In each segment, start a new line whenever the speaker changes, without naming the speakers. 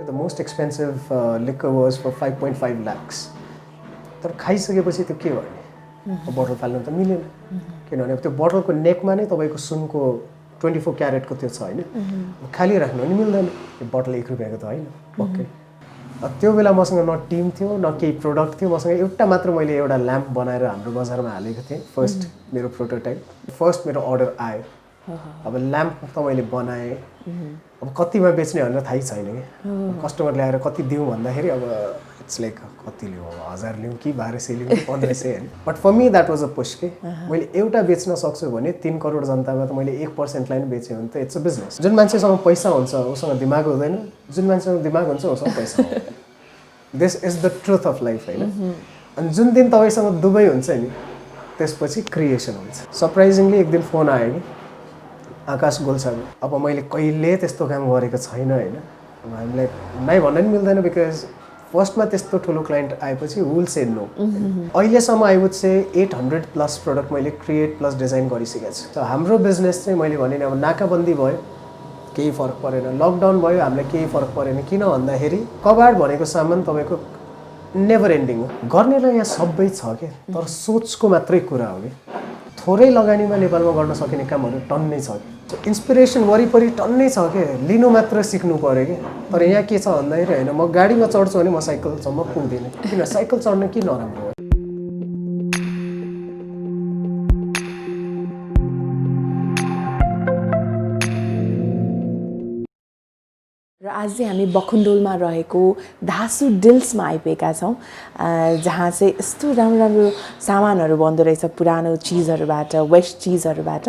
The most expensive liquor was for 5.5 lakhs तर खाइसकेपछि त्यो के गर्ने बोतल फाल्नु त मिलेन किनभने त्यो बोतलको नेकमा नै तपाईँको सुनको 24 क्यारेटको त्यो छ होइन खाली राख्नु पनि मिल्दैन यो बोतल 1 रुपियाँको त होइन पक्कै त्यो बेला मसँग न टिम थियो न केही प्रोडक्ट थियो मसँग एउटा मात्र मैले एउटा ल्याम्प बनाएर हाम्रो बजारमा हालेको थिएँ फर्स्ट मेरो प्रोटोटाइप फर्स्ट मेरो अर्डर आयो अब ल्याम्प त मैले बनाएँ अब कतिमा बेच्ने भनेर थाहै छैन कि कस्टमर ल्याएर कति दिउँ भन्दाखेरि अब इट्स लाइक कति लिउँ 1000 लिउँ कि 1200 लिउँ कि 1500 होइन but for me that was a push के मैले एउटा बेच्न सक्छु भने 3 करोड जनतामा त मैले 1% लाई पनि बेचेँ भने त इट्स अ बिजनेस जुन मान्छेसँग पैसा हुन्छ उसँग दिमाग हुँदैन जुन मान्छेसँग दिमाग हुन्छ उसँग पैसा हुँदैन this is the truth of life होइन अनि जुन दिन तपाईँसँग दुवै हुन्छ नि त्यसपछि क्रिएसन हुन्छ सरप्राइजिङली एक दिन फोन आयो कि आकाश गोल्छाको अब मैले कहिले त्यस्तो काम गरेको छैन होइन अब हामीलाई नै भन्न नि मिल्दैन बिकज फर्स्टमा त्यस्तो ठुलो क्लाइन्ट आएपछि विल से नो अहिलेसम्म I would say 800 plus product मैले क्रिएट प्लस डिजाइन गरिसकेको छु त हाम्रो बिजनेस चाहिँ मैले भने नि अब नाकाबन्दी भयो केही फरक परेन लकडाउन भयो हामीलाई केही फरक परेन किन भन्दाखेरि कबाड भनेको सामान तपाईँको नेभर एन्डिङ हो गर्नेलाई यहाँ सबै छ क्या तर सोचको मात्रै कुरा हो कि थोरै लगानीमा नेपालमा गर्न सकिने कामहरू टन्नै छ कि इन्सपिरेसन वरिपरि टन्नै छ कि लिनु मात्र सिक्नु पऱ्यो कि तर यहाँ के छ भन्दाखेरि होइन म गाडीमा चढ्छु भने म साइकलसम्म पुग्दिनँ किन साइकल चढ्न के नराम्रो हो
र आज चाहिँ हामी बखुन्डोलमा रहेको धासु डिल्समा आइपुगेका छौँ जहाँ चाहिँ यस्तो राम्रो राम्रो सामानहरू बन्दो रहेछ पुरानो चिजहरूबाट वेस्ट चिजहरूबाट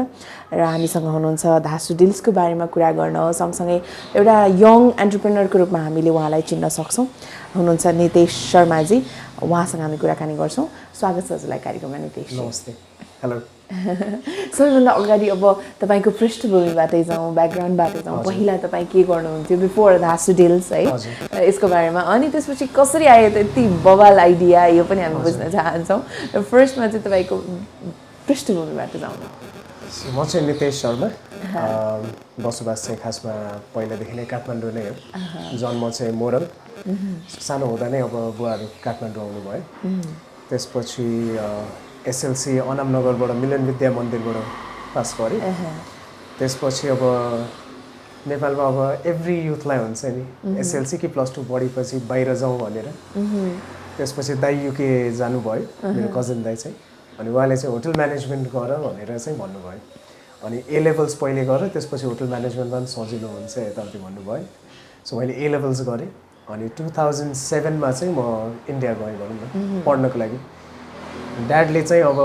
र हामीसँग हुनुहुन्छ धासु डिल्सको बारेमा कुरा गर्न सँगसँगै एउटा यङ एन्टरप्रेनरको रूपमा हामीले उहाँलाई चिन्न सक्छौँ हुनुहुन्छ नितेश शर्माजी उहाँसँग हामी कुराकानी गर्छौँ स्वागत छ हजुरलाई कार्यक्रममा नितेश
नमस्ते हेलो
सबैभन्दा अगाडि अब तपाईँको पृष्ठभूमिबाटै जाउँ ब्याकग्राउन्डबाटै जाउँ पहिला तपाईँ के गर्नुहुन्थ्यो बिफोर धासु डिल्स है यसको बारेमा अनि त्यसपछि कसरी आयो त यति बवाल आइडिया यो पनि हामी बुझ्न चाहन्छौँ र फर्स्टमा चाहिँ तपाईँको पृष्ठभूमिबाट जाउँ
म चाहिँ नितेश शर्मा बसोबास चाहिँ खासमा पहिलादेखि नै काठमाडौँ नै हो जन्म चाहिँ मोरङ सानो हुँदा नै अब बुवाहरू काठमाडौँ आउनुभयो त्यसपछि एसएलसी अनामनगरबाट मिलन विद्या मन्दिरबाट पास गरेँ त्यसपछि अब नेपालमा अब एभ्री युथलाई हुन्छ नि एसएलसी कि +2 पढेपछि बाहिर जाउँ भनेर त्यसपछि दाइ युके जानुभयो मेरो कजन दाइ चाहिँ अनि उहाँले चाहिँ होटल म्यानेजमेन्ट गर भनेर चाहिँ भन्नुभयो अनि ए लेभल्स पहिले गर त्यसपछि होटल म्यानेजमेन्टमा पनि सजिलो हुन्छ यताउति भन्नुभयो सो मैले ए लेभल्स गरेँ अनि 2007मा चाहिँ म इन्डिया गएँ भनौँ न पढ्नको लागि ड्याडले चाहिँ अब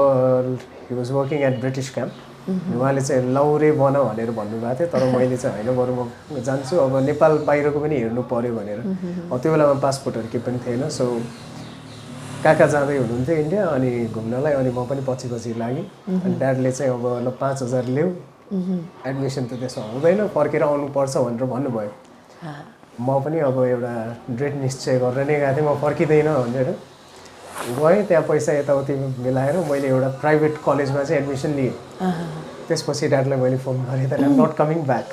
he was working at British camp उहाँले चाहिँ लौरे बन भनेर भन्नुभएको थियो तर मैले चाहिँ होइन बरु म जान्छु अब नेपाल बाहिरको पनि हेर्नु पऱ्यो भनेर त्यो बेलामा पासपोर्टहरू केही पनि थिएन सो काका जाँदै हुनुहुन्थ्यो इन्डिया अनि घुम्नलाई अनि म पनि पछि पछि लागेँ अनि ड्याडले चाहिँ अब ल 5000 ल्याऊ एडमिसन त त्यसो हुँदैन फर्केर आउनुपर्छ भनेर भन्नुभयो म पनि अब एउटा दृढ निश्चय गरेर नै गएको थिएँ म फर्किँदैन भनेर गएँ त्यहाँ पैसा यताउति मिलाएर मैले एउटा प्राइभेट कलेजमा चाहिँ एडमिसन लिएँ त्यसपछि ड्याडलाई मैले फोन गरेँ त आइम नट कमिङ ब्याक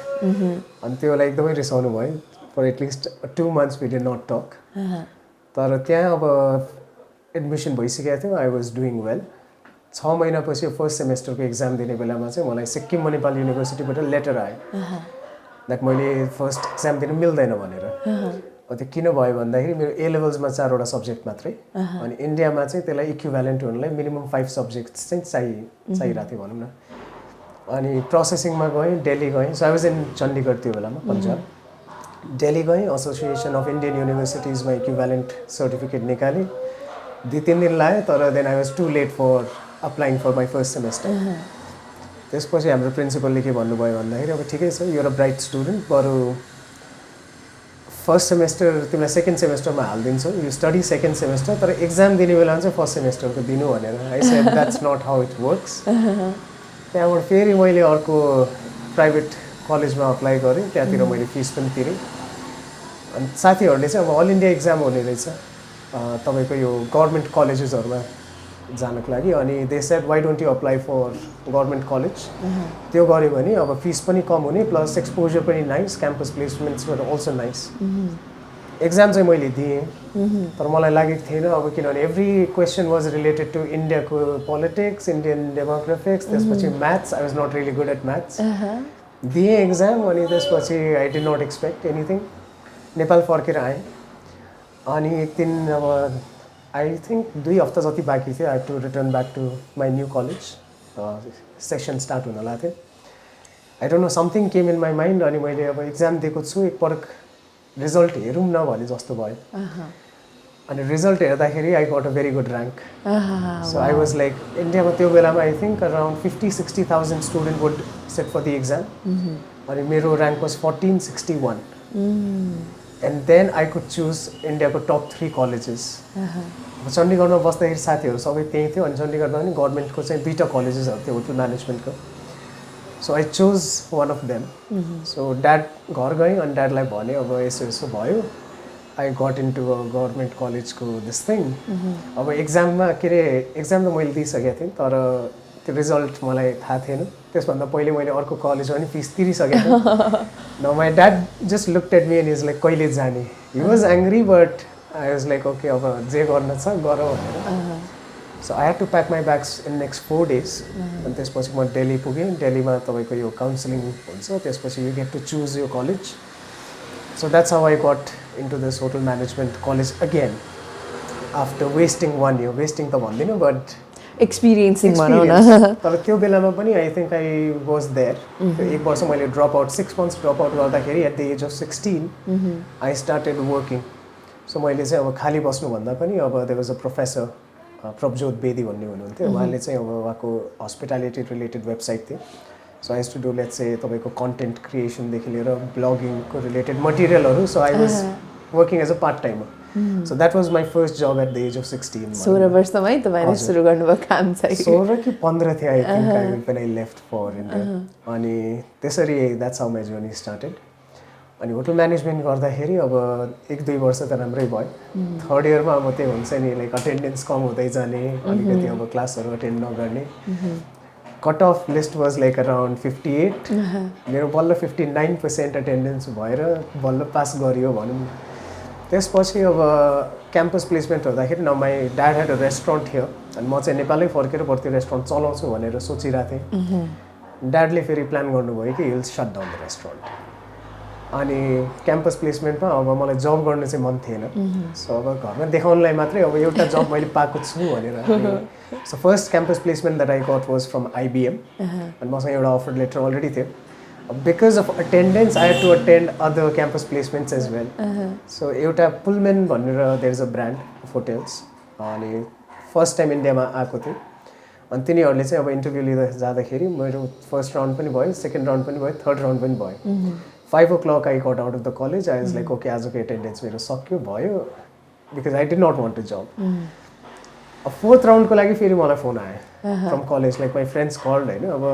अनि त्यो बेला एकदमै रिसाउनु भयो for at least 2 months we did not talk तर त्यहाँ अब एडमिसन भइसकेको थियो आई वाज डुइङ वेल 6 महिनापछि फर्स्ट सेमेस्टरको एक्जाम दिने बेलामा चाहिँ मलाई सिक्किम मणिपाल युनिभर्सिटीबाट लेटर आयो द्याट मैले फर्स्ट एक्जाम दिन मिल्दैन भनेर त्यो किन भयो भन्दाखेरि मेरो ए लेभल्समा 4वटा सब्जेक्ट मात्रै अनि इन्डियामा चाहिँ त्यसलाई इक्विभ्यालेन्ट हुनलाई मिनिमम 5 सब्जेक्ट्स चाहिँ चाहिरहेको थियो भनौँ न अनि प्रोसेसिङमा गएँ दिल्ली गएँ so I was in Chandigarh त्यो बेलामा पन्जाब दिल्ली गएँ एसोसिएसन अफ इन्डियन युनिभर्सिटिजमा इक्विभ्यालेन्ट सर्टिफिकेट निकालेँ 2-3 दिन लाग्यो तर then I was too late for applying for my first semester त्यसपछि हाम्रो प्रिन्सिपलले के भन्नुभयो भन्दाखेरि अब ठिकै छ युआर अ ब्राइट स्टुडेन्ट बरु फर्स्ट सेमेस्टर तिमीलाई सेकेन्ड सेमेस्टरमा हालिदिन्छु यु स्टडी सेकेन्ड सेमेस्टर तर एक्जाम दिने बेलामा चाहिँ फर्स्ट सेमेस्टरको दिनु भनेर I shed that's not how it works त्यहाँबाट फेरि मैले अर्को प्राइभेट कलेजमा अप्लाई गरेँ त्यहाँतिर मैले फिस पनि तिरेँ अनि साथीहरूले चाहिँ अब अल इन्डिया एक्जाम हुने रहेछ तपाईँको यो गभर्मेन्ट कलेजेसहरूमा जानको लागि अनि they said why don't you apply for government college त्यो गऱ्यो भने अब फिस पनि कम हुने प्लस एक्सपोजर पनि nice campus placements also nice exam चाहिँ मैले दिएँ तर मलाई लागेको थिएन अब किनभने every question was related to इन्डियाको पोलिटिक्स इन्डियन डेमोग्राफिक्स त्यसपछि maths I was not really good at maths दिएँ एक्जाम अनि त्यसपछि I did not expect anything Nepal फर्केर आएँ अनि एक दिन अब आई थिङ्क 2 हप्ता जति बाँकी थियो I have to return back to my new college session start हुन लाग्थ्यो I don't know something came in my mind अनि मैले अब एक्जाम दिएको छु एकपटक रिजल्ट हेरौँ न भने जस्तो भयो अनि रिजल्ट हेर्दाखेरि I got a very good rank so I was like इन्डियामा त्यो बेलामा I think around 50-60,000 student would sit for the exam अनि मेरो rank was 1461 and then I could choose इन्डियाको टप 3 कलेजेस चण्डीगढमा बस्दाखेरि साथीहरू सबै त्यहीँ थियो अनि चण्डीगढमा पनि गभर्मेन्टको चाहिँ 2टा कलेजेसहरू थियो होटल म्यानेजमेन्टको so I choose one of them so dad घर गएँ अनि ड्याडलाई भने अब यसो यसो भयो I got into government कलेजको दिस थिङ अब एक्जाममा के अरे एक्जाम त मैले दिइसकेको थिएँ तर त्यो रिजल्ट मलाई थाहा थिएन त्यसभन्दा पहिले मैले अर्को कलेजमा पनि फिस तिरिसकेको थिएँ न my dad just looked at me and is like कहिले जाने he was angry but I was like okay अब जे गर्न छ गर भनेर so I had to pack my bags in next 4 days अनि त्यसपछि म दिल्ली पुगेँ दिल्लीमा तपाईँको यो काउन्सिलिङ हुन्छ त्यसपछि यु गेट टु चुज यो college so that's how I got into this hotel management college again after wasting 1 year wasting त भन्दिनँ बट
एक्सपिरियन्सिङ भनौँ न
तर त्यो बेलामा पनि I think I was there एक वर्ष मैले drop out 6 months drop out गर्दाखेरि at the age of 16 I started working so मैले चाहिँ अब खाली बस्नुभन्दा पनि अब there was a professor Prabhjot Bedi भन्ने हुनुहुन्थ्यो उहाँले चाहिँ अब उहाँको हस्पिटालिटी रिलेटेड वेबसाइट थियो so I use to do let's say तपाईँको कन्टेन्ट क्रिएसनदेखि लिएर ब्लगिङको रिलेटेड मटेरियलहरू so I was working as a part timer so that was my first job at the age of 16
16 वर्षमै तपाईँले सुरु गर्नुभयो काम चाहिँ
16 कि 15 थियो I think I when I left for India अनि त्यसरी that's how my journey started अनि होटल म्यानेजमेन्ट गर्दाखेरि अब 1-2 वर्ष त राम्रै भयो 3rd yearमा अब त्यही हुन्छ नि लाइक अटेन्डेन्स कम हुँदै जाने अलिकति अब क्लासहरू अटेन्ड नगर्ने cut off list was like around 58 मेरो बल्ल 59% अटेन्डेन्स भएर बल्ल पास गरियो भनौँ त्यसपछि अब क्याम्पस प्लेसमेन्ट हुँदाखेरि न my dad had a restaurant थियो अनि म चाहिँ नेपालै फर्केर बरु त्यो रेस्टुरेन्ट चलाउँछु भनेर सोचिरहेको थिएँ ड्याडले फेरि प्लान गर्नुभयो कि hill shut down the restaurant अनि क्याम्पस प्लेसमेन्टमा अब मलाई जब गर्न चाहिँ मन थिएन सो अब घरमा देखाउनलाई मात्रै अब एउटा जब मैले पाएको छु भनेर so first campus placement that I got was from IBM अनि मसँग एउटा अफर लेटर अलरेडी थियो because of attendance I had to attend other campus placements as well so एउटा पुलमेन भनेर there is a brand of hotels अनि first time इन्डियामा आएको थियो अनि तिनीहरूले चाहिँ अब इन्टरभ्यू लिँदा जाँदाखेरि मेरो फर्स्ट राउन्ड पनि भयो सेकेन्ड राउन्ड पनि भयो थर्ड राउन्ड पनि भयो 5 o'clock I got out of the college. I was like, okay, आजको attendance मेरो सक्यो भयो because I did not want a job. अब 4th round को लागि फेरि मलाई फोन आयो from college, like my friends called होइन अब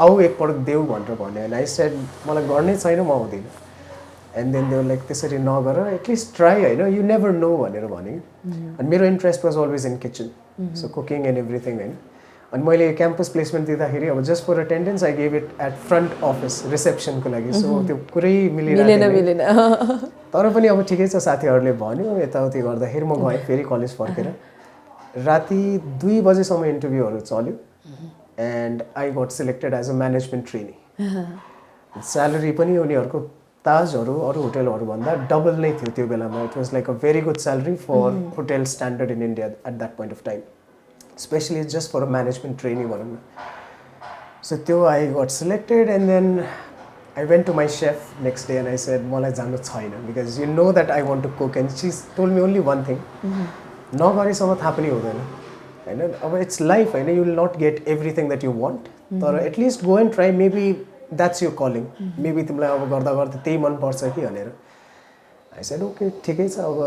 आऊ एकपल्ट देऊ भनेर भन्यो and I said मलाई गर्नै छैन म आउँदिनँ and then they were like त्यसरी नगर at least try होइन you never know भनेर भने अनि मेरो interest was always in kitchen so cooking and everything होइन अनि मैले क्याम्पस प्लेसमेन्ट दिँदाखेरि अब just for attendance I gave it at front office रिसेप्सनको लागि सो त्यो पुरै मिलेन तर पनि अब ठिकै छ साथीहरूले भन्यो यताउति गर्दाखेरि म गएँ फेरि कलेज फर्केर राति 2 बजेसम्म इन्टरभ्यूहरू चल्यो and I got selected as a management trainee salary पनि उनीहरूको ताजहरू अरू होटेलहरूभन्दा डबल नै थियो त्यो बेलामा it was like a very good salary for hotel standard in India at that point of time especially just for a management trainee भनौँ न so त्यो I got selected and then I went to my chef next day and I said मलाई जानु छैन because you know that I want to cook and she told me only one thing नगरेसम्म थाहा पनि हुँदैन होइन अब it's life होइन you will not get everything that you want तर at least go and try maybe that's your calling maybe तिमीलाई अब गर्दा गर्दा त्यही मनपर्छ कि भनेर I said okay ठिकै छ अब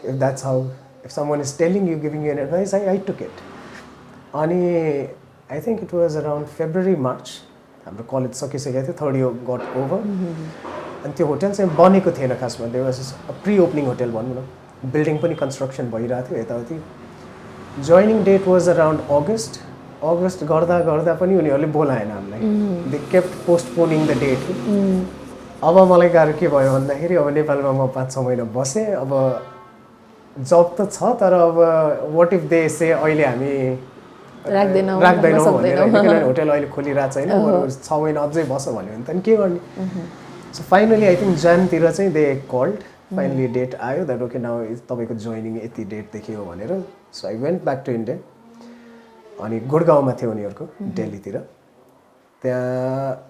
if that's how if someone is telling you giving you an advice I took it अनि I think it was around February March हाम्रो कलेज सकिसकेको थियो 3rd year गट ओभर अनि त्यो होटेल चाहिँ बनेको थिएन खासमा there was pre opening hotel भनौँ न बिल्डिङ पनि कन्स्ट्रक्सन भइरहेको थियो यताउति joining date was around August गर्दा गर्दा पनि उनीहरूले बोलाएन हामीलाई they kept postponing the date अब मलाई गाह्रो के भयो भन्दाखेरि अब नेपालमा म 5-6 महिना बसेँ अब जब त छ तर अब वाट इफ दे से अहिले हामी
राख्दैनौँ
राख्दैनौँ भनेर होइन किनभने होटल अहिले खोलिरहेको छैन बरु 6 महिना अझै बस भन्यो भने त के गर्ने सो फाइनली आई थिङ्क जनतिर चाहिँ दे कल्ड फाइनली डेट आयो द्याट ओके नाउ तपाईँको जोइनिङ यति डेटदेखि हो भनेर so I went back to India अनि गुडगाउँमा थियो उनीहरूको दिल्लीतिर त्यहाँ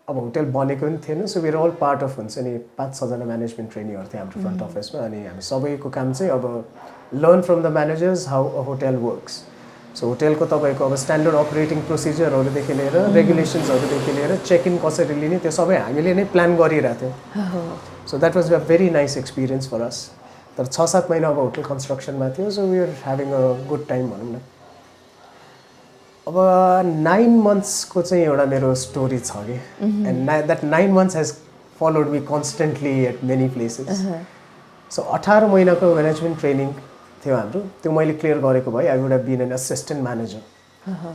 अब होटल बनेको पनि थिएन so where all part of हुन्छ नि 5-6जना म्यानेजमेन्ट ट्रेनीहरू थियो हाम्रो फ्रन्ट अफिसमा अनि हामी सबैको काम चाहिँ अब learn from the managers how a hotel works so होटेलको तपाईँको अब स्ट्यान्डर्ड अपरेटिङ प्रोसिजरहरूदेखि लिएर रेगुलेसन्सहरूदेखि लिएर चेक इन कसरी लिने त्यो सबै हामीले नै प्लान गरिरहेको थियौँ so that was a very nice experience for us तर 6-7 महिना अब होटल कन्स्ट्रक्सनमा थियो so we are having a good time भनौँ न अब 9 मन्थ्सको चाहिँ एउटा मेरो स्टोरी छ कि and that 9 months has followed me constantly at many places so 18 महिनाको म्यानेजमेन्ट ट्रेनिङ थियो हाम्रो त्यो मैले क्लियर गरेको भए I would have been an assistant manager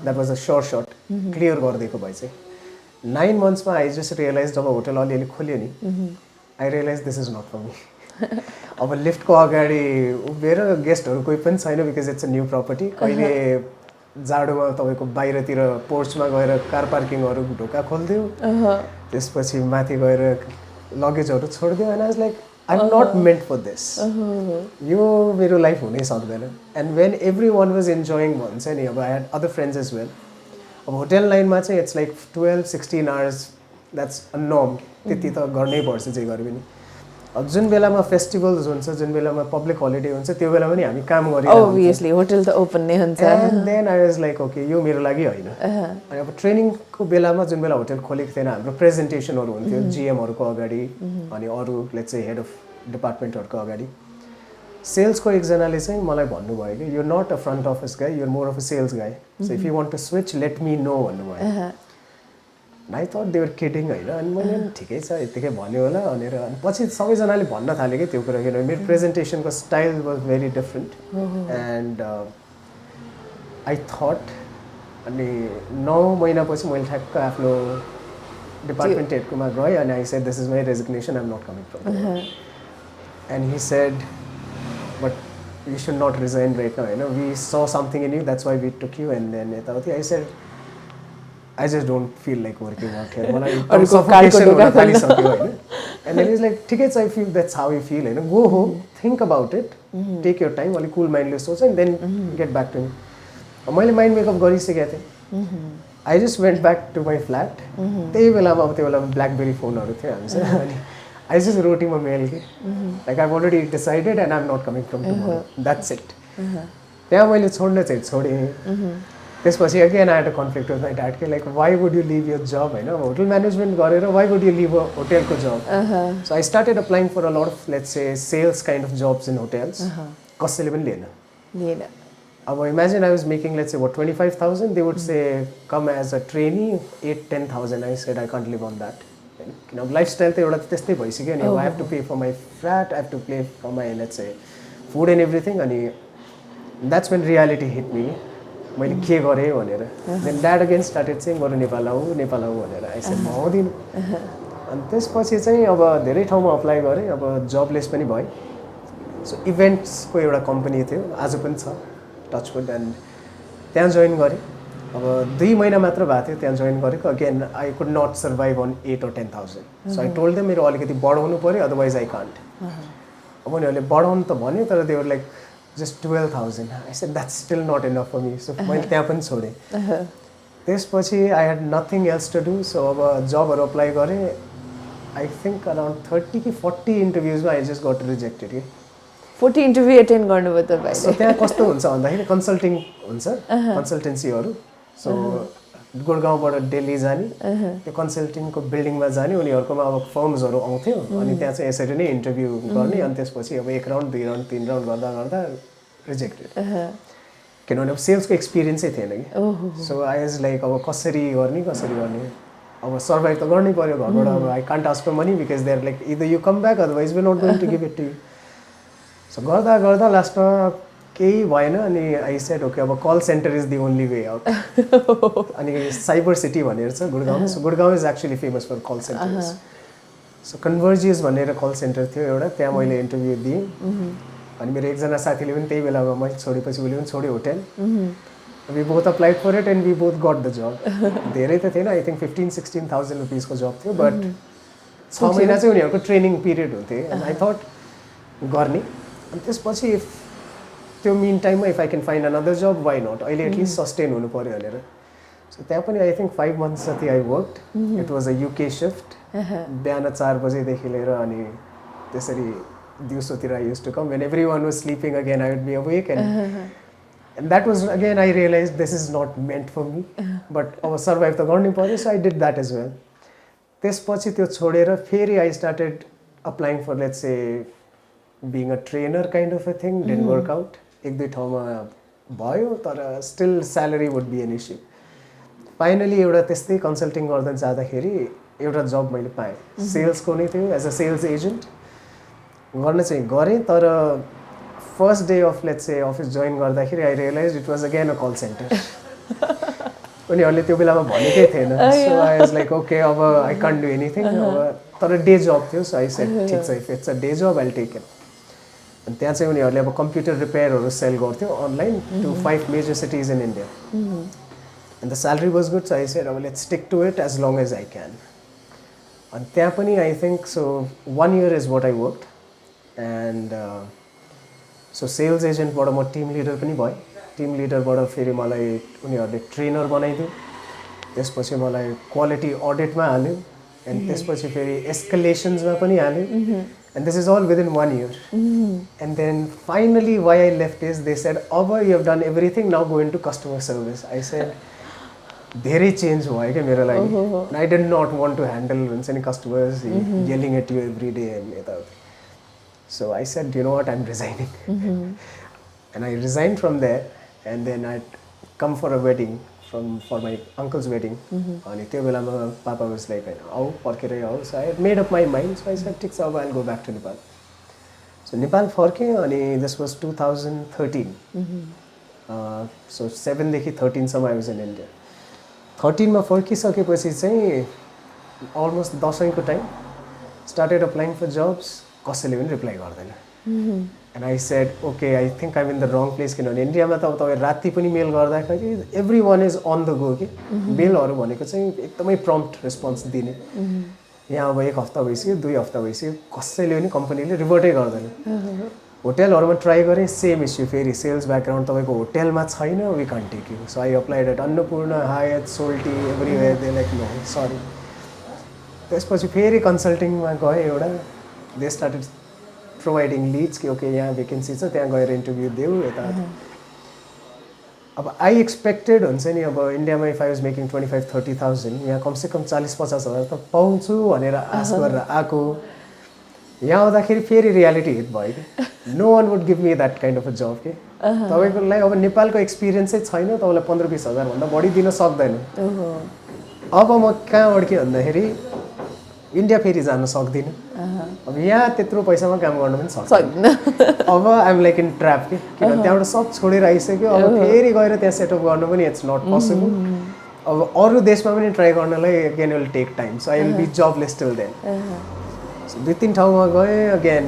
that was a short clear गरिदिएको भए चाहिँ 9 मन्थ्समा आई जस्ट रियलाइज जब होटल अलिअलि खोल्यो नि I realise this is not for me अब लिफ्टको अगाडि उभिएर गेस्टहरू कोही पनि छैन because it's a new property कहिले जाडोमा तपाईँको बाहिरतिर पोर्चमा गएर कार पार्किङहरू ढोका खोलिदियो त्यसपछि माथि गएर लगेजहरू छोडिदियो and I was like I am not meant for this यो मेरो लाइफ हुनै सक्दैन and when every one was enjoying भन्छ नि अब I had other friends as well अब होटेल लाइनमा चाहिँ it's like 12-16 hours that's a norm त्यति त गर्नै पर्छ जे गरे पनि अब जुन बेलामा फेस्टिभल्स हुन्छ जुन बेलामा पब्लिक हलिडे हुन्छ त्यो बेला पनि हामी काम गरिरहेको
obviously होटल त ओपन नै हुन्छ
and then I was like okay यो मेरो लागि होइन अनि अब ट्रेनिङको बेलामा जुन बेला होटल खोलेको थिएन हाम्रो प्रेजेन्टेसनहरू हुन्थ्यो जिएमहरूको अगाडि अनि अरू लेट्स से हेड अफ डिपार्टमेन्टहरूको अगाडि सेल्सको एकजनाले चाहिँ मलाई भन्नुभयो कि you not a front office guy you're more of a sales guy so if you want to switch let me know भन्नुभयो आई थट देवर किडिङ होइन अनि मैले ठिकै छ यत्तिकै भन्यो होला भनेर अनि पछि सबैजनाले भन्न थाल्यो कि त्यो कुरा किनभने मेरो प्रेजेन्टेसनको style was very different and I thought अनि 9 महिनापछि मैले ठ्याक्क आफ्नो डिपार्टमेन्ट हेडकोमा गएँ अनि I said this is my resignation I am not coming from and he said but you should not resign right now होइन we saw something in you that's why we took you and then यताउति I said I just don't feel like working out here. मलाई एकदम suffocation हुन थालिसक्यो होइन and then he's like ठिकै छ if you that's how you feel होइन go home think about it take your time अलिक cool mindले सोच and then get back to me मैले माइन्ड मेकअप गरिसकेको थिएँ I just went back to my flat त्यही बेलामा अब त्यो बेलामा ब्ल्याकबेरी फोनहरू थियो हामीसँग अनि I just wrote him a mail कि like I've already decided and I'm not coming from tomorrow that's it त्यहाँ मैले छोड्न चाहिँ छोडेँ त्यसपछि again I had a conflict with my dad कि like why would you leave your job होइन hotel management गरेर why would you leave a होटेलको job so I started applying for a lot of let's say sales kind of jobs in hotels कसैले पनि लिएन अब imagine I was making let's say 25,000 they would say come as a trainee 8-10,000 I said I can't leave on that होइन किन अब lifestyle त एउटा त्यस्तै भइसक्यो नि I have to pay for my flat I have to pay for my let's say food and everything अनि that's when reality hit me मैले के गरेँ भनेर देन ड्याड अगेन स्टार्टेड चाहिँ बरु नेपाल आऊ भनेर आई सेड म आउँदिनँ अनि त्यसपछि चाहिँ अब धेरै ठाउँमा अप्लाई गरेँ अब जबलेस पनि भएँ सो इभेन्ट्सको एउटा कम्पनी थियो आज पनि छ टचवुड एन्ड त्यहाँ जोइन गरेँ अब 2 महिना मात्र भएको थियो त्यहाँ जोइन गरेको again I could not survive on 8 or 10,000 so I told them मेरो अलिकति बढाउनु पऱ्यो अदरवाइज आई कान्ट अब उनीहरूले बढाउनु त भन्यो तर देवर like just 12,000 I said that's still not enough for me so मैले त्यहाँ पनि छोडेँ त्यसपछि I had nothing else to do so अब जबहरू अप्लाई गरेँ I think around 30 कि 40 इन्टरभ्युजमा I just got rejected कि
40 इन्टरभ्यू एटेन्ड गर्नुभयो तपाईँले
सो त्यहाँ कस्तो हुन्छ भन्दाखेरि कन्सल्टिङ हुन्छ कन्सल्टेन्सीहरू सो गुडगाउँबाट दिल्ली जाने त्यो कन्सल्टिङको बिल्डिङमा जाने उनीहरूकोमा अब फर्म्सहरू आउँथ्यो अनि त्यहाँ चाहिँ यसरी नै इन्टरभ्यू गर्ने अनि त्यसपछि अब 1 राउन्ड 2 राउन्ड 3 राउन्ड गर्दा गर्दा रिजेक्टेड किनभने अब सेल्सको एक्सपिरियन्सै थिएन कि सो आई वाज लाइक अब कसरी गर्ने अब सर्भाइभ त गर्नै पऱ्यो घरबाट अब I can't ask for money because they are like either you come back otherwise we not going to give it to you so गर्दा गर्दा लास्टमा केही भएन अनि आई सेड ओके अब call centre is the only way out अनि Cyber City भनेर छ Gurgaon so Gurgaon is actually famous for call centres so Convergys भनेर कल सेन्टर थियो एउटा, त्यहाँ मैले इन्टरभ्यू दिएँ। अनि मेरो एकजना साथीले पनि त्यही बेलामा मैले छोडेपछि उसले पनि छोड्यो hotel. We both applied for it and we both got the job. धेरै त थिएन, आई थिङ्क 15,000-16,000 रुपिसको जब थियो, बट 6 महिना चाहिँ उनीहरूको ट्रेनिङ पिरियड हुन्थ्यो। एन्ड आई थट गर्ने। अनि त्यसपछि इफ त्यो मिन टाइममा if I can find another job why not, अहिले एटलिस्ट सस्टेन हुनु पऱ्यो भनेर। सो त्यहाँ पनि आई थिङ्क 5 months जति I worked. It was a UK shift. बिहान 4 बजेदेखि लिएर अनि त्यसरी दिउँसोतिर I use to come when every one was sleeping again I would be awake and that was again I realise this is not meant for me, but अब survive त गर्नै पऱ्यो। So I did that as well. त्यसपछि त्यो छोडेर फेरि I started applying for let's say being a trainer kind of a thing. Didn't work out. 1-2 ठाउँमा भयो, तर still salary would be an issue. Finally एउटा त्यस्तै कन्सल्टिङ गर्दा जाँदाखेरि एउटा जब मैले पाएँ, सेल्सको नै थियो, एज अ सेल्स एजेन्ट गर्न चाहिँ गरेँ। तर first day of let's say office join गर्दाखेरि I realize it was again a call centre. उनीहरूले त्यो बेलामा भनेकै थिएन। So I was like okay, अब आई कान्ट डु एनिथिङ। अब तर डे जब थियो। सो आई सेड ठिक छ, if it's a day job I take it. अनि त्यहाँ चाहिँ उनीहरूले अब कम्प्युटर रिपेयरहरू सेल गर्थ्यो online to 5 major cities in India. And the salary was good. So I said अब let's stick to it as long as I can. अनि त्यहाँ पनि I think so 1 year is what I worked. And so sales एजेन्टबाट म team leader पनि भएँ। Team लिडरबाट फेरि मलाई उनीहरूले ट्रेनर बनाइदियो। त्यसपछि मलाई क्वालिटी अडिटमा हाल्यो। एन्ड त्यसपछि फेरि एस्कलेसन्समा पनि हाल्यो। And this is all within 1 year। And then finally why I left is they said अब you have done everything, now go into customer service. I said धेरै चेन्ज भयो क्या मेरो लागि। I did not want to handle हुन्छ नि customers yelling at you every day and यताउति। So I said you know what, I am resigning. And I resign from there and then I came for a wedding for my uncle's wedding. अनि त्यो बेलामा पापा was like होइन आऊ फर्केरै आऊ। So I made up my mind. So I said ठिक छ, अब I go back to Nepal. सो नेपाल फर्केँ अनि दिस वाज 2013। सो 7 देखि 13सम्म आई वाज इन इन्डिया। 13मा फर्किसकेपछि चाहिँ अलमोस्ट दसैँको time started applying for jobs. कसैले पनि रिप्लाई गर्दैन। And I said okay, I think I'm in the wrong place. किनभने इन्डियामा त अब तपाईँ राति पनि मेल गर्दाखेरि every one is on the go कि। मेलहरू भनेको चाहिँ एकदमै प्रम्प्ट रेस्पोन्स दिने। यहाँ अब 1 हप्ता भइसक्यो, 2 हप्ता भइसक्यो, कसैले पनि कम्पनीले रिभर्टै गर्दैन। होटेलहरूमा ट्राई गरेँ, सेम इस्यु। फेरि सेल्स ब्याकग्राउन्ड तपाईँको होटेलमा छैन, we can't take you. So I applied at Annapurna, Hyatt, Soaltee, everywhere. They like no sorry. त्यसपछि फेरि कन्सल्टिङमा गएँ एउटा। दे स्टार्टेड प्रोभाइडिङ लिड्स कि ओके यहाँ भेकेन्सी छ, त्यहाँ गएर इन्टरभ्यू देऊ यता। अब आई एक्सपेक्टेड हुन्छ नि, अब इन्डियामा इफ आई वाज मेकिङ 25-30,000, यहाँ कमसेकम 40-50 हजार त पाउँछु भनेर आश गरेर आएको। यहाँ आउँदाखेरि फेरि रियालिटी हिट भयो कि no one would give me that kind of a job कि तपाईँको लागि अब नेपालको एक्सपिरियन्सै छैन, तपाईँलाई 15-20 हजारभन्दा बढी दिन सक्दैन। अब म कहाँ अड्केँ भन्दाखेरि इन्डिया फेरि जान सक्दिनँ। अब यहाँ त्यत्रो पैसामा काम गर्न पनि सक्दैन। अब आइएम लाइक इन ट्र्याप कि किनभने त्यहाँबाट सब छोडेर आइसक्यो। अब फेरि गएर त्यहाँ सेटअप गर्नु पनि इट्स नट पोसिबल। अब अरू देशमा पनि ट्राई गर्नलाई again will take time. So I will be jobless till then. So 2-3 ठाउँमा गएँ, अगेन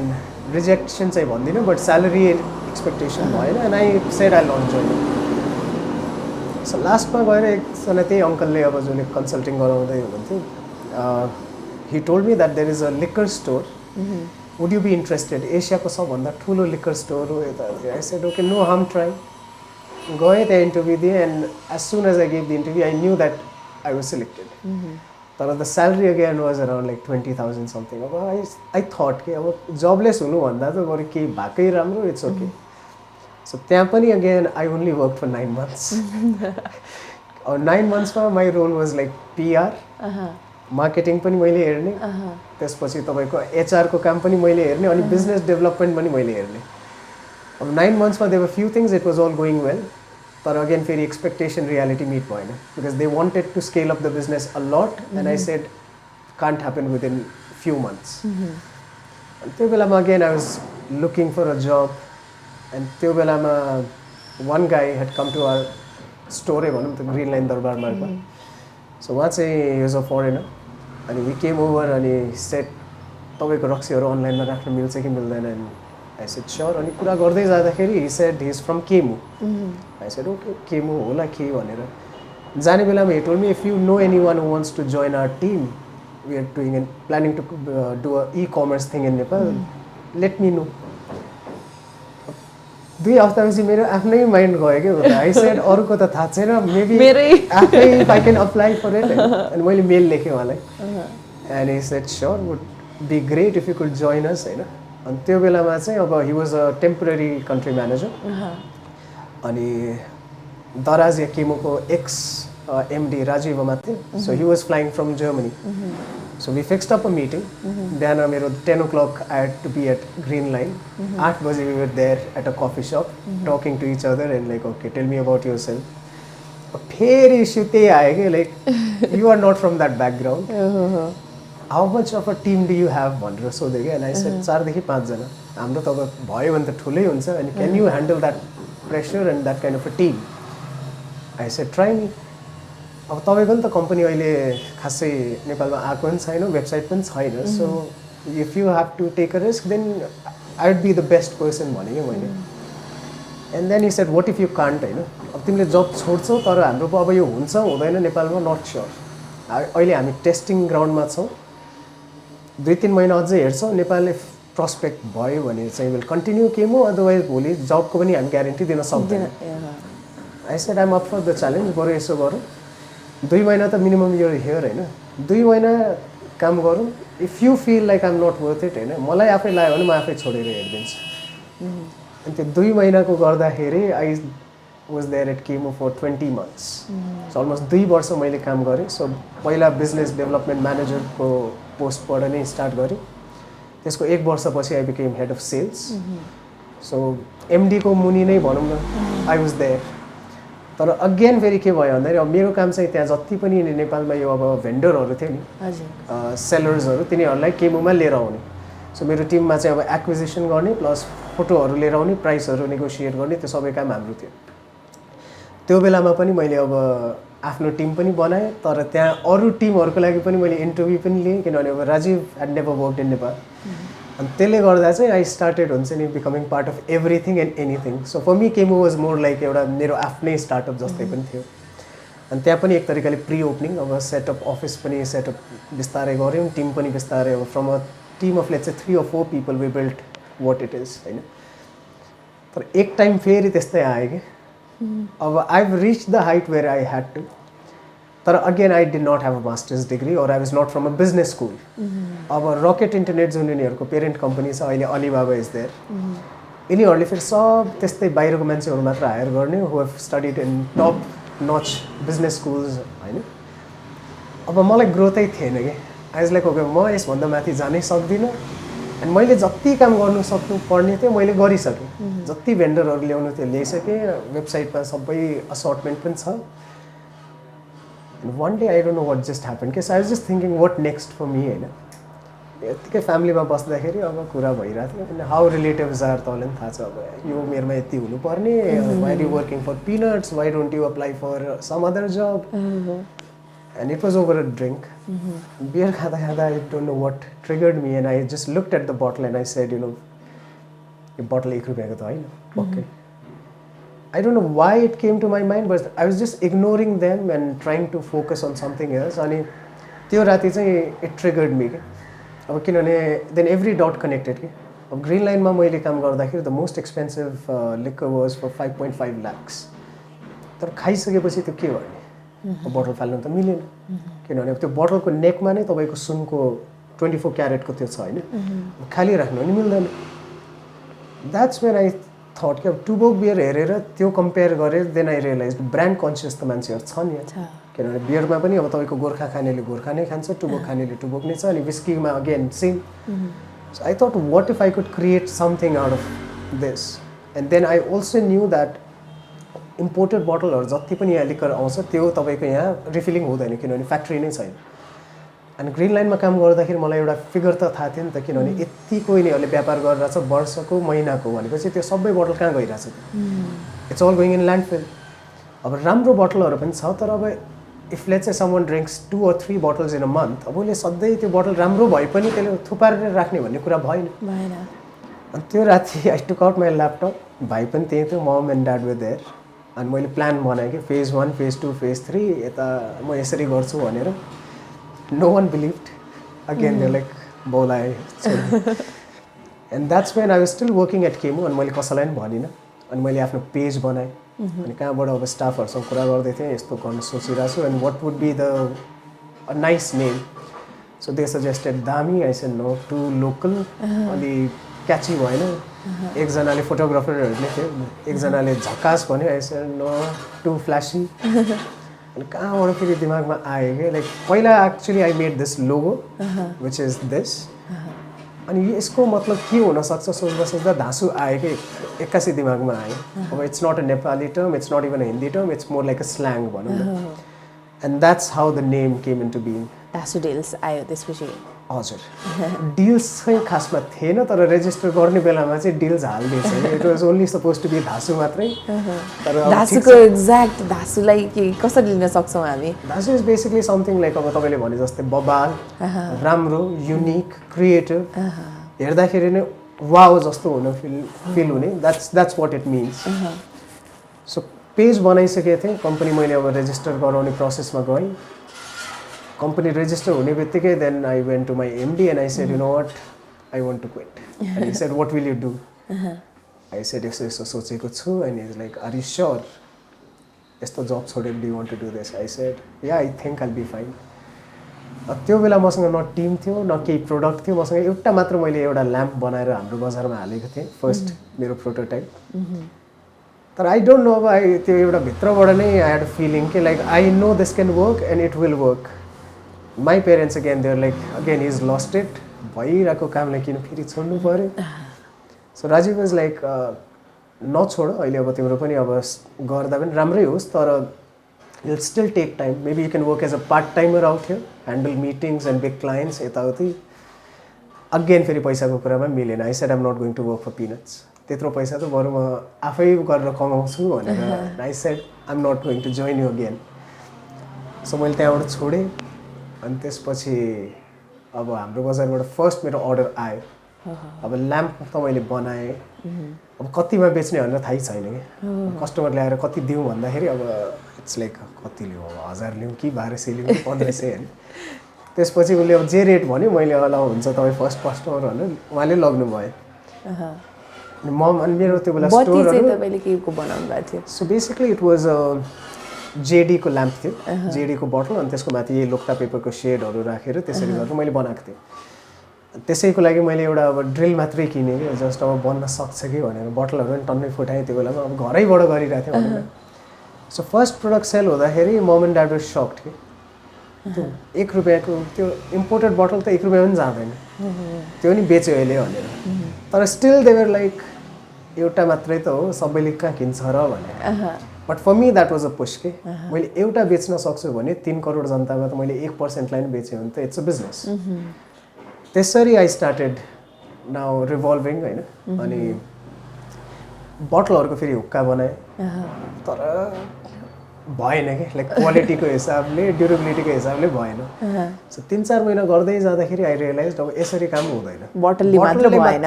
रिजेक्सन चाहिँ भन्दिनँ, बट स्यालेरी एक्सपेक्टेसन भएन। And I said I launch join. So लास्टमा गएर एकजना त्यही अङ्कलले अब जसले कन्सल्टिङ गराउँदै हुनुहुन्थ्यो, he told me that there is a liquor store. Would you be interested? एसियाको सबभन्दा ठुलो लिकर स्टोर हो यता। I said okay, no harm trying. गएँ त्यहाँ इन्टरभ्यू दिएँ and as soon as I gave the interview, I knew that I was selected. तर the salary again was around like 20,000 something. अब आई थट कि अब jobless हुनुभन्दा त बरु केही भएकै राम्रो, इट्स ओके। सो त्यहाँ पनि again I only work for 9 months। अब 9 monthsमा my role was like PR, marketing पनि मैले हेर्ने, त्यसपछि तपाईँको एचआरको काम पनि मैले हेर्ने, अनि बिजनेस डेभलपमेन्ट पनि मैले हेर्ने। अब 9 monthsमा there were few things, it was all going well. तर अगेन फेरि एक्सपेक्टेसन रियालिटी मिट भएन because they wanted to scale up the business a lot and I said can't happen within few months. अनि त्यो बेलामा again I was looking for a job and त्यो बेलामा one गाई head come to our स्टोरै भनौँ त green line दरबार मार्गमा। सो उहाँ चाहिँ युज अ फरेनर अनि वी केम ओभर अनि सेट तपाईँको रक्सीहरू अनलाइनमा राख्न मिल्छ कि मिल्दैन आई सेड स्योर अनि कुरा गर्दै जाँदाखेरि he said he is from केमु आई सेड ओके केमु होला के भनेर जाने बेलामा he told me if you know anyone who wants to join our team we are doing and planning to do a e-commerce thing in Nepal let me know 2 हप्तापछि मेरो आफ्नै mind गयो के उता आई सेड अरूको त थाहा छैन मेबी आफै if I can apply for it अनि मैले मेल लेखेँ उहाँलाई and he said sure would be great if you could join us होइन अनि त्यो बेलामा चाहिँ अब he was a temporary country manager अनि दराज या केमोको एक्स एमडी राजीव मात्रै so he was flying from Germany so we fixed up a meeting बिहान मेरो 10 o'clock I had to be at green line 8 बजे we were there at a coffee shop talking to each other and like okay tell me about yourself फेरि issue त्यही आयो कि like you are not from that background how much of a team do you have भनेर सोध्यो कि and I shed 4 देखि 5 जना हाम्रो त अब भयो भने त ठुलै हुन्छ अनि can you handle that pressure and that kind of a team I said try me अब तपाईँको नि त कम्पनी अहिले खासै नेपालमा आएको पनि छैन वेबसाइट पनि छैन so if you have to take a risk then I would be the best person भने कि मैले and then you said what if you can't होइन अब तिमीले जब छोड्छौ तर हाम्रो अब यो हुन्छ हुँदैन नेपालमा नट स्योर अहिले हामी टेस्टिङ ग्राउन्डमा छौँ 2-3 महिना अझै हेर्छौँ नेपालले प्रस्पेक्ट भयो भने चाहिँ विल कन्टिन्यू केमो अदरवाइज भोलि जबको पनि हामी ग्यारेन्टी दिन सक्दैन I said I'm up for the challenge बरु यसो गरौँ 2 महिना त मिनिमम यो हियर होइन 2 महिना काम गरौँ if you feel like I'm not worth it होइन मलाई आफै लाग्यो भने म आफै छोडेर हेरिदिन्छु अनि त्यो 2 महिनाको गर्दाखेरि I was there at Chemo for 20 months so almost 2 वर्ष मैले काम गरेँ सो पहिला बिजनेस डेभलपमेन्ट म्यानेजरको पोस्टबाट नै स्टार्ट गरेँ त्यसको 1 वर्षपछि I became head of sales so एमडीको मुनि नै भनौँ न आई वाज देयर तर अगेन फेरि के भयो भन्दाखेरि अब मेरो काम चाहिँ त्यहाँ जति पनि नेपालमा यो अब भेन्डरहरू थियो नि सेलर्सहरू तिनीहरूलाई केमोमा लिएर आउने सो मेरो टिममा चाहिँ अब एक्विजिसन गर्ने प्लस फोटोहरू लिएर आउने प्राइसहरू नेगोसिएट गर्ने त्यो सबै काम हाम्रो थियो त्यो बेलामा पनि मैले अब आफ्नो टिम पनि बनाएँ तर त्यहाँ अरू टिमहरूको लागि पनि मैले इन्टरभ्यू पनि लिएँ किनभने अब Rajiv had never worked in Nepal अनि त्यसले गर्दा चाहिँ आई स्टार्टेड हुन्छ नि becoming part of everything and anything so for me Chemo was more like एउटा मेरो आफ्नै स्टार्टअप जस्तै पनि थियो अनि त्यहाँ पनि एक तरिकाले प्री ओपनिङ अब सेटअप अफिस पनि सेटअप बिस्तारै गऱ्यौँ टिम पनि बिस्तारै अब from a team of let's say 3 or 4 people we built what it is होइन तर एक टाइम फेरि त्यस्तै आयो कि अब I reach the height where I had to तर again I did not have a master's degree or I was not from a business school अब रकेट इन्टरनेट जुन यिनीहरूको पेरेन्ट कम्पनी छ अहिले अलिबाबा इज देयर यिनीहरूले फेरि सब त्यस्तै बाहिरको मान्छेहरू मात्र हायर गर्ने who have studied in top notch business schools होइन अब मलाई ग्रोथै थिएन कि आई वाज लाइक ओके म यसभन्दा माथि जानै सक्दिनँ अनि मैले जति काम गर्नु सक्नु पर्ने थियो मैले गरिसकेँ जति भेन्डरहरू ल्याउनु थियो ल्याइसकेँ वेबसाइटमा सबै असर्टमेन्ट पनि छ one day I don't know what just happened because I was just thinking what next for me होइन यतिकै फ्यामिलीमा बस्दाखेरि अब कुरा भइरहेको थियो अनि हाउ रिलेटिभ्स आर तपाईँलाई पनि थाहा छ अब यो मेरोमा यति हुनुपर्ने why are you working for peanuts why don't you apply for some other job and it was over a drink beer खाँदा खाँदा I don't know what triggered me and I just looked at the bottle and I said you know यो bottle 1 रुपियाँको त होइन okay I don't know why it came to my mind, but I was just ignoring them and trying to focus on something else. अनि त्यो राति चाहिँ it triggered me के अब किनभने then every dot connected के अब ग्रिन लाइनमा मैले काम गर्दाखेरि the most expensive liquor was for 5.5 lakhs तर खाइसकेपछि त्यो के गर्ने बटल फाल्नु त मिलेन किनभने त्यो बटलको नेकमा नै तपाईँको सुनको 24 क्यारेटको त्यो छ होइन खाली राख्नु पनि मिल्दैन द्याट्स वेन आई थट कि अब टुबोक बियर हेरेर त्यो कम्पेयर गरेर then I realize brand conscious त मान्छेहरू छ नि किनभने बियरमा पनि अब तपाईँको गोर्खा खानेले गोर्खा नै खान्छ टुबोक खानेले टुबोक नै छ अनि विस्कीमा again same so I thought what if I could create something out of this and then I also knew that imported बटलहरू जति पनि यहाँ लिकर आउँछ त्यो तपाईँको यहाँ रिफिलिङ हुँदैन किनभने फ्याक्ट्री नै छैन अनि ग्रिन लाइनमा काम गर्दाखेरि मलाई एउटा फिगर त थाहा थियो नि त किनभने यतिको यिनीहरूले व्यापार गरिरहेछ वर्षको महिनाको भनेपछि त्यो सबै बटल कहाँ गइरहेछ it's all going in landfill अब राम्रो बटलहरू पनि छ तर अब if let's say someone drinks 2 or 3 bottles in a month, अब उसले सधैँ त्यो बोतल राम्रो भए पनि त्यसले थुपारेर राख्ने भन्ने कुरा भएन। अनि त्यो राति I took out my laptop, भाइ पनि त्यही थियो, mom and dad were there. अनि मैले प्लान बनाएँ कि फेज 1, फेज 2, फेज 3 यता म यसरी गर्छु भनेर। No one believed. Again they like बोलाए। And that's when I was still working at केमु। अनि मैले कसैलाई पनि भनिनँ। अनि मैले आफ्नो पेज बनाएँ। अनि कहाँबाट अब स्टाफहरूसँग कुरा गर्दै थिएँ, यस्तो गर्न सोचिरहेको छु and what would be the a nice name. So they suggested दामी। I said no, too local, अलि क्याची भएन। एकजनाले फोटोग्राफरहरूले थियो, एकजनाले झकास भन्यो। I said no, too flashy. अनि कहाँबाट फेरि दिमागमा आयो कि लाइक पहिला actually I made this logo which is this. अनि यसको मतलब के हुनसक्छ सोच्दा सोच्दा धाँसु आयो कि एक्कासी दिमागमा आयो। अब it's not a Nepali term, it's not even a Hindi term, it's more like a slang भनौँ न। And that's how the name came into being.
Dhasu deals आयो त्यसपछि।
हजुर, डिल्स चाहिँ खासमा थिएन, तर रेजिस्टर गर्ने बेलामा चाहिँ डिल्स हालिदिएछ। It was only suppose to be Dhasu मात्रै। तर
धासुको एक्ज्याक्ट धासुलाई के कसरी लिन सक्छौँ हामी?
धासु इज बेसिकली समथिङ लाइक अब तपाईँले भने जस्तै बबाल, राम्रो, युनिक, क्रिएटिभ, हेर्दाखेरि नै वाउ जस्तो हुन फिल हुने। That's what it means. So page बनाइसकेको थिएँ। कम्पनी मैले अब रेजिस्टर गराउने प्रोसेसमा गएँ। कम्पनी रेजिस्टर हुने बित्तिकै then I went to my MD and I said, you know what, I want to quit. And he said, what will you do? I said, यस्तो यस्तो सोचेको छु। And is like, are you sure? यस्तो job छोडेर do you want to do this? I said, yeah, I think I'll be fine. त्यो बेला मसँग न टिम थियो, न केही प्रोडक्ट थियो। मसँग एउटा मात्र मैले एउटा ल्याम्प बनाएर हाम्रो बजारमा हालेको थिएँ, फर्स्ट मेरो प्रोटोटाइप। तर आई डोन्ट नो, अब त्यो एउटा भित्रबाट नै आई ह्याड फिलिङ कि like I know this can work and it will work. My parents again there like, again is lost it, भइरहेको कामलाई किन फेरि छोड्नु पऱ्यो? सो राजीव वाज लाइक, नछोड, अहिले अब तिम्रो पनि अब गर्दा पनि राम्रै होस्, तर it still take time. Maybe you can work as a part timer out here, handle meetings and big clients यताउति। अगेन फेरि पैसाको कुरामा मिलेन। I said, I'm not going to work for peanuts. त्यत्रो पैसा त बरु म आफै गरेर कमाउँछु भनेर। I said, I'm not going to join you again. So मैले त्यहाँबाट छोडेँ। अनि त्यसपछि अब हाम्रो बजारबाट फर्स्ट मेरो अर्डर आयो। अब ल्याम्प त मैले बनाएँ। अब कतिमा बेच्ने भनेर थाहै छैन कि। कस्टमर ल्याएर कति दिउँ भन्दाखेरि अब इट्स लाइक कति लिउँ, अब 1000 लिउँ कि 1200 लिउँ कि 1500 होइन। त्यसपछि उसले अब जे रेट भन्यो मैले ल हुन्छ तपाईँ फर्स्ट कस्टमर भनेर उहाँले लग्नु भयो। अनि मेरो त्यो बेला स्टोरहरू। सो बेसिकली इट वाज जेडीको ल्याम्प थियो, जेडीको बोतल, अनि त्यसको माथि यही लोक्टा पेपरको सेडहरू राखेर त्यसरी गरेर मैले बनाएको थिएँ। त्यसैको लागि मैले एउटा अब ड्रिल मात्रै किनेँ कि जस्ट अब बन्न सक्छ कि भनेर। बोतलहरू पनि टन्नै फुटाएँ त्यो बेलामा, अब घरैबाट गरिरहेको थिएँ भनेर। सो फर्स्ट प्रोडक्ट सेल हुँदाखेरि मम एन्ड ड्याड वाज सक्ड कि त्यो 1 रुपियाँको त्यो इम्पोर्टेड बोतल त 1 रुपियाँ पनि जाँदैन, त्यो नि बेच्यो अहिले भनेर। तर स्टिल दे वर लाइक, एउटा मात्रै त हो, सबैले कहाँ किन्छ र भनेर। But for me that was a push के। मैले एउटा बेच्न सक्छु भने 3 करोड जनतामा त मैले 1% लाई पनि बेचेँ भने त इट्स अ बिजनेस। त्यसरी आई स्टार्टेड नाउ रिभल्भिङ होइन। अनि बोतलहरूको फेरि हुक्का बनाएँ, तर भएन कि लाइक क्वालिटीको हिसाबले, ड्युरेबिलिटीको हिसाबले भएन। सो 3-4 महिना गर्दै जाँदाखेरि आई रियलाइज अब यसरी काम हुँदैन,
बोतलले मात्र भएन।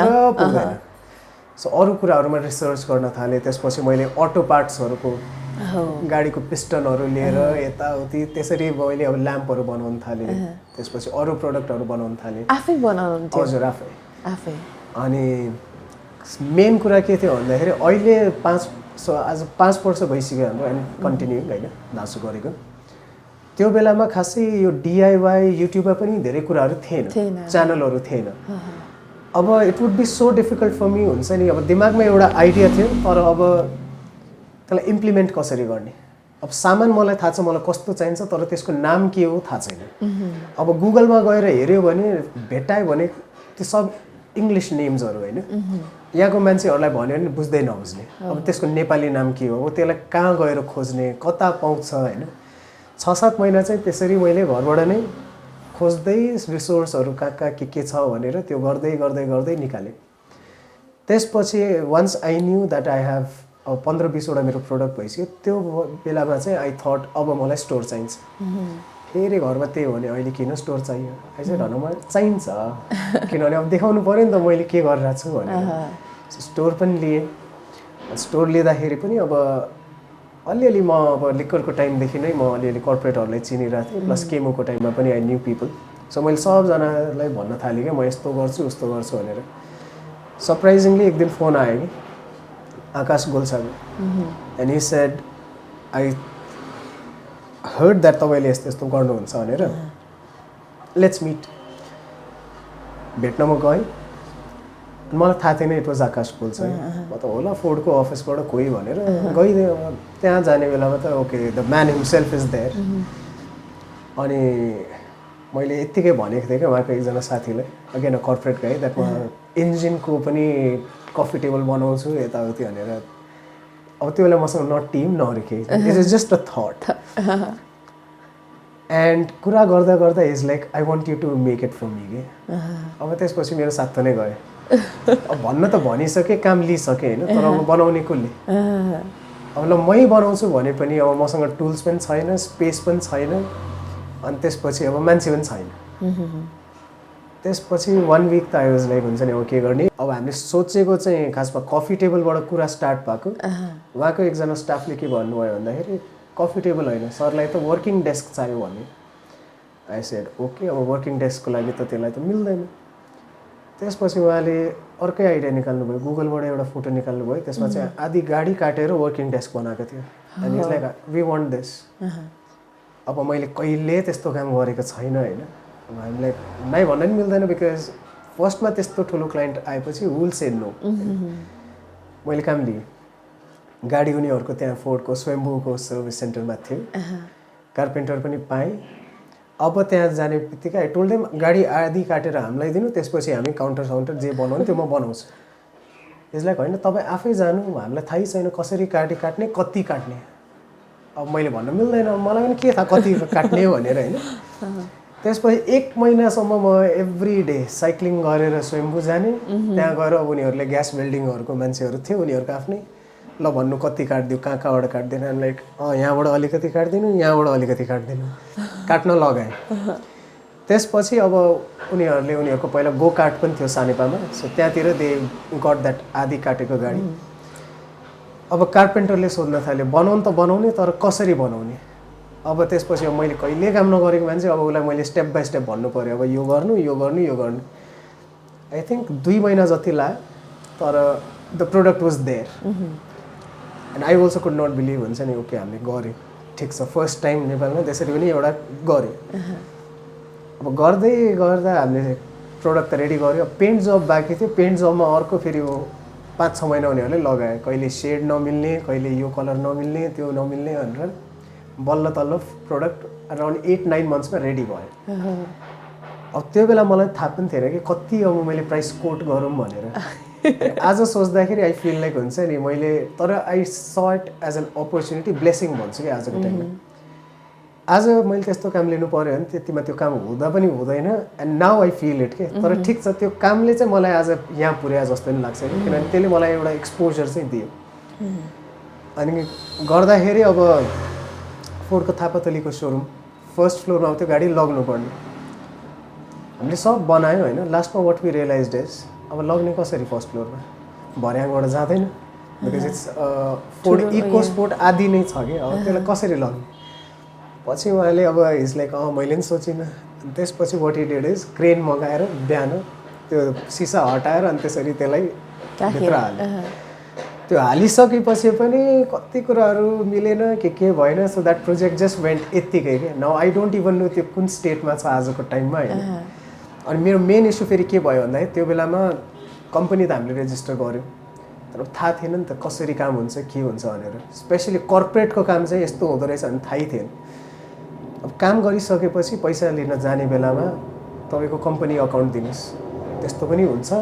सो अरू कुराहरूमा रिसर्च गर्न थालेँ। त्यसपछि मैले अटो पार्ट्सहरूको, गाडीको पिस्टनहरू लिएर यताउति त्यसरी मैले अब ल्याम्पहरू बनाउन थालेँ। त्यसपछि अरू प्रडक्टहरू बनाउन थालेँ।
आफै बनाउनुहुन्थ्यो?
हजुर, आफै।
अनि
मेन कुरा के थियो भन्दाखेरि अहिले आज 5 वर्ष भइसक्यो हाम्रो एन्ड कन्टिन्युइङ होइन धासु गरेको। त्यो बेलामा खासै यो डिआइवाई युट्युबमा पनि धेरै कुराहरू थिएन, च्यानलहरू थिएन। अब it would be so difficult for me, हुन्छ नि, अब दिमागमा एउटा आइडिया थियो तर अब त्यसलाई इम्प्लिमेन्ट कसरी गर्ने। अब सामान मलाई थाहा छ मलाई कस्तो चाहिन्छ, तर त्यसको नाम के हो थाहा छैन। अब गुगलमा गएर हेऱ्यो भने, भेटायो भने त्यो सब इङ्ग्लिस नेम्सहरू होइन। यहाँको मान्छेहरूलाई भन्यो भने बुझ्दै नबुझ्ने। अब त्यसको नेपाली नाम के हो, त्यसलाई कहाँ गएर खोज्ने, कता पाउँछ होइन। 6-7 महिना चाहिँ त्यसरी मैले घरबाट नै खोज्दै रिसोर्सहरू कहाँ के छ भनेर त्यो गर्दै गर्दै गर्दै निकालेँ। त्यसपछि once I knew that I have अब 15-20 वटा मेरो प्रडक्ट भइसक्यो त्यो बेलामा चाहिँ आई थट अब मलाई स्टोर चाहिन्छ फेरि घरमा त्यही हो भने अहिले किन स्टोर चाहियो अहिले घरमा मलाई चाहिन्छ किनभने अब देखाउनु पऱ्यो नि त मैले के गरिरहेको छु भनेर स्टोर पनि लिएँ स्टोर लिँदाखेरि पनि अब अलिअलि म अब लिक्करको टाइमदेखि नै म अलिअलि कर्पोरेटहरूलाई चिनिरहेको थिएँ प्लस केमोको टाइममा पनि आई न्यू पिपल सो मैले सबजनालाई भन्न थालेँ क्या म यस्तो गर्छु उस्तो गर्छु भनेर सरप्राइजिङली एक दिन फोन आयो कि आकाश गोल्साको and he said I heard that तपाईँले यस्तो यस्तो गर्नुहुन्छ भनेर लेट्स मिट भेट्न म गएँ मलाई थाहा थिएन इट वाज आकाश गोल्सा म त होला फोर्डको अफिसबाट कोही भनेर गइदिएँ त्यहाँ जाने बेलामा त okay the man himself is there अनि मैले यत्तिकै भनेको थिएँ क्या उहाँको एकजना साथीलाई अगेन कर्पोरेट गाई द्याट म इन्जिनको पनि कफी टेबल बनाउँछु यताउति भनेर अब त्यो बेला मसँग न टिम न केही it is just a thought and कुरा गर्दा गर्दा is like I want you to make it for me के अब त्यसपछि मेरो साथ नै गयो अब भन्न त भनिसकेँ काम लिइसकेँ होइन तर अब बनाउने कसले अब ल मै बनाउँछु भने पनि अब मसँग टुल्स पनि छैन स्पेस पनि छैन अनि त्यसपछि अब मान्छे पनि छैन त्यसपछि 1 विक त आई वाज लाइक हुन्छ नि अब के गर्ने अब हामीले सोचेको चाहिँ खासमा कफी टेबलबाट कुरा स्टार्ट भएको उहाँको एकजना स्टाफले के भन्नुभयो भन्दाखेरि कफी टेबल होइन सरलाई त वर्किङ डेस्क चाहियो भने आई सेड ओके अब वर्किङ डेस्कको लागि त त्यसलाई त मिल्दैन त्यसपछि उहाँले अर्कै आइडिया निकाल्नुभयो गुगलबाट एउटा फोटो निकाल्नुभयो त्यसमा चाहिँ आधी गाडी काटेर वर्किङ डेस्क बनाएको थियो अनि it's like we want this अब मैले कहिले त्यस्तो काम गरेको छैन होइन हामीलाई नै भन्न नि मिल्दैन बिकज फर्स्टमा त्यस्तो ठुलो क्लाइन्ट आएपछि विल से नो मैले काम लिएँ गाडी उनीहरूको त्यहाँ फोर्डको स्वयम्भूको सर्भिस सेन्टरमा थियो कार्पेन्टर पनि पाएँ अब त्यहाँ जाने बित्तिकै आई टोल्ड देम गाडी आधी काटेर हामीलाई दिनु त्यसपछि हामी काउन्टर जे बनाउने त्यो म बनाउँछु यसलाई होइन तपाईँ आफै जानु हामीलाई थाहै छैन कसरी गाडी काट्ने कति काट्ने अब मैले भन्न मिल्दैन मलाई पनि के थाहा कति काट्ने भनेर होइन त्यसपछि 1 महिनासम्म म एभ्री डे साइक्लिङ गरेर स्वयम्भू जाने त्यहाँ गएर उनीहरूले ग्यास बिल्डिङहरूको मान्छेहरू थियो उनीहरूको आफ्नै ल भन्नु कति काटिदियो कहाँबाट काट्दैन लाइक यहाँबाट अलिकति काटिदिनु यहाँबाट अलिकति काटिदिनु काट्न लगाएँ त्यसपछि अब उनीहरूले उनीहरूको पहिला गो कार्ट पनि थियो सानेपामा सो त्यहाँतिर दे गट द्याट आधी काटेको गाडी अब कार्पेन्टरले सोध्न थाल्यो बनाउनु त बनाउने तर कसरी बनाउने अब त्यसपछि अब मैले कहिले काम नगरेको मान्छे अब उसलाई मैले स्टेप बाई स्टेप भन्नु पऱ्यो अब यो गर्नु यो गर्नु यो गर्नु आई थिङ्क 2 महिना जति लाग्यो तर the product was there and I also could not believe हुन्छ नि ओके हामीले गऱ्यौँ ठिक छ फर्स्ट टाइम नेपालमा त्यसरी पनि एउटा गऱ्यो अब गर्दै गर्दा हामीले प्रोडक्ट त रेडी गऱ्यो पेन्ट जब बाँकी थियो पेन्ट जबमा अर्को फेरि हो 5-6 महिना उनीहरूले लगायो कहिले सेड नमिल्ने कहिले यो कलर नमिल्ने त्यो नमिल्ने भनेर बल्ल तल्ल प्रोडक्ट अराउन्ड 8-9 मन्थ्समा रेडी भयो अब त्यो बेला मलाई थाहा पनि थिएन कि कति अब मैले प्राइस कोट गरौँ भनेर आज सोच्दाखेरि आई फिल लाइक हुन्छ नि मैले तर I saw it as an opportunity blessing भन्छु कि आजको टाइममा आज मैले त्यस्तो काम लिनु पऱ्यो भने त्यतिमा त्यो काम हुँदा पनि हुँदैन and now I feel it के तर ठिक छ त्यो कामले चाहिँ मलाई आज यहाँ पुर्याए जस्तो पनि लाग्छ कि किनभने त्यसले मलाई एउटा एक्सपोजर चाहिँ दियो अनि गर्दाखेरि अब फोर्डको थापातलीको सोरुम फर्स्ट फ्लोरमा आउँथ्यो गाडी लग्नुपर्ने हामीले सब बनायौँ होइन लास्टमा वाट वी रियलाइज इज अब लग्ने कसरी फर्स्ट फ्लोरमा भर्याङबाट जाँदैन because it's Ford EcoSport आदि नै छ कि अब त्यसलाई कसरी लग्ने पछि उहाँले अब इज लाइक मैले पनि सोचिनँ त्यसपछि what it did is crane मगाएर बिहान त्यो सिसा हटाएर अनि त्यसरी त्यसलाई भित्र हाल्यो त्यो हालिसकेपछि पनि कति कुराहरू मिलेन के भएन so that project just went यत्तिकै के now I don't even no त्यो कुन स्टेटमा छ आजको टाइममा होइन अनि मेरो मेन इस्यु फेरि के भयो भन्दाखेरि त्यो बेलामा कम्पनी त हामीले रेजिस्टर गऱ्यौँ तर थाहा थिएन नि त कसरी काम हुन्छ के हुन्छ भनेर स्पेसली कर्पोरेटको काम चाहिँ यस्तो हुँदो रहेछ भने थाहै थिएन अब काम गरिसकेपछि पैसा लिन जाने बेलामा तपाईँको कम्पनी अकाउन्ट दिनुहोस् त्यस्तो पनि हुन्छ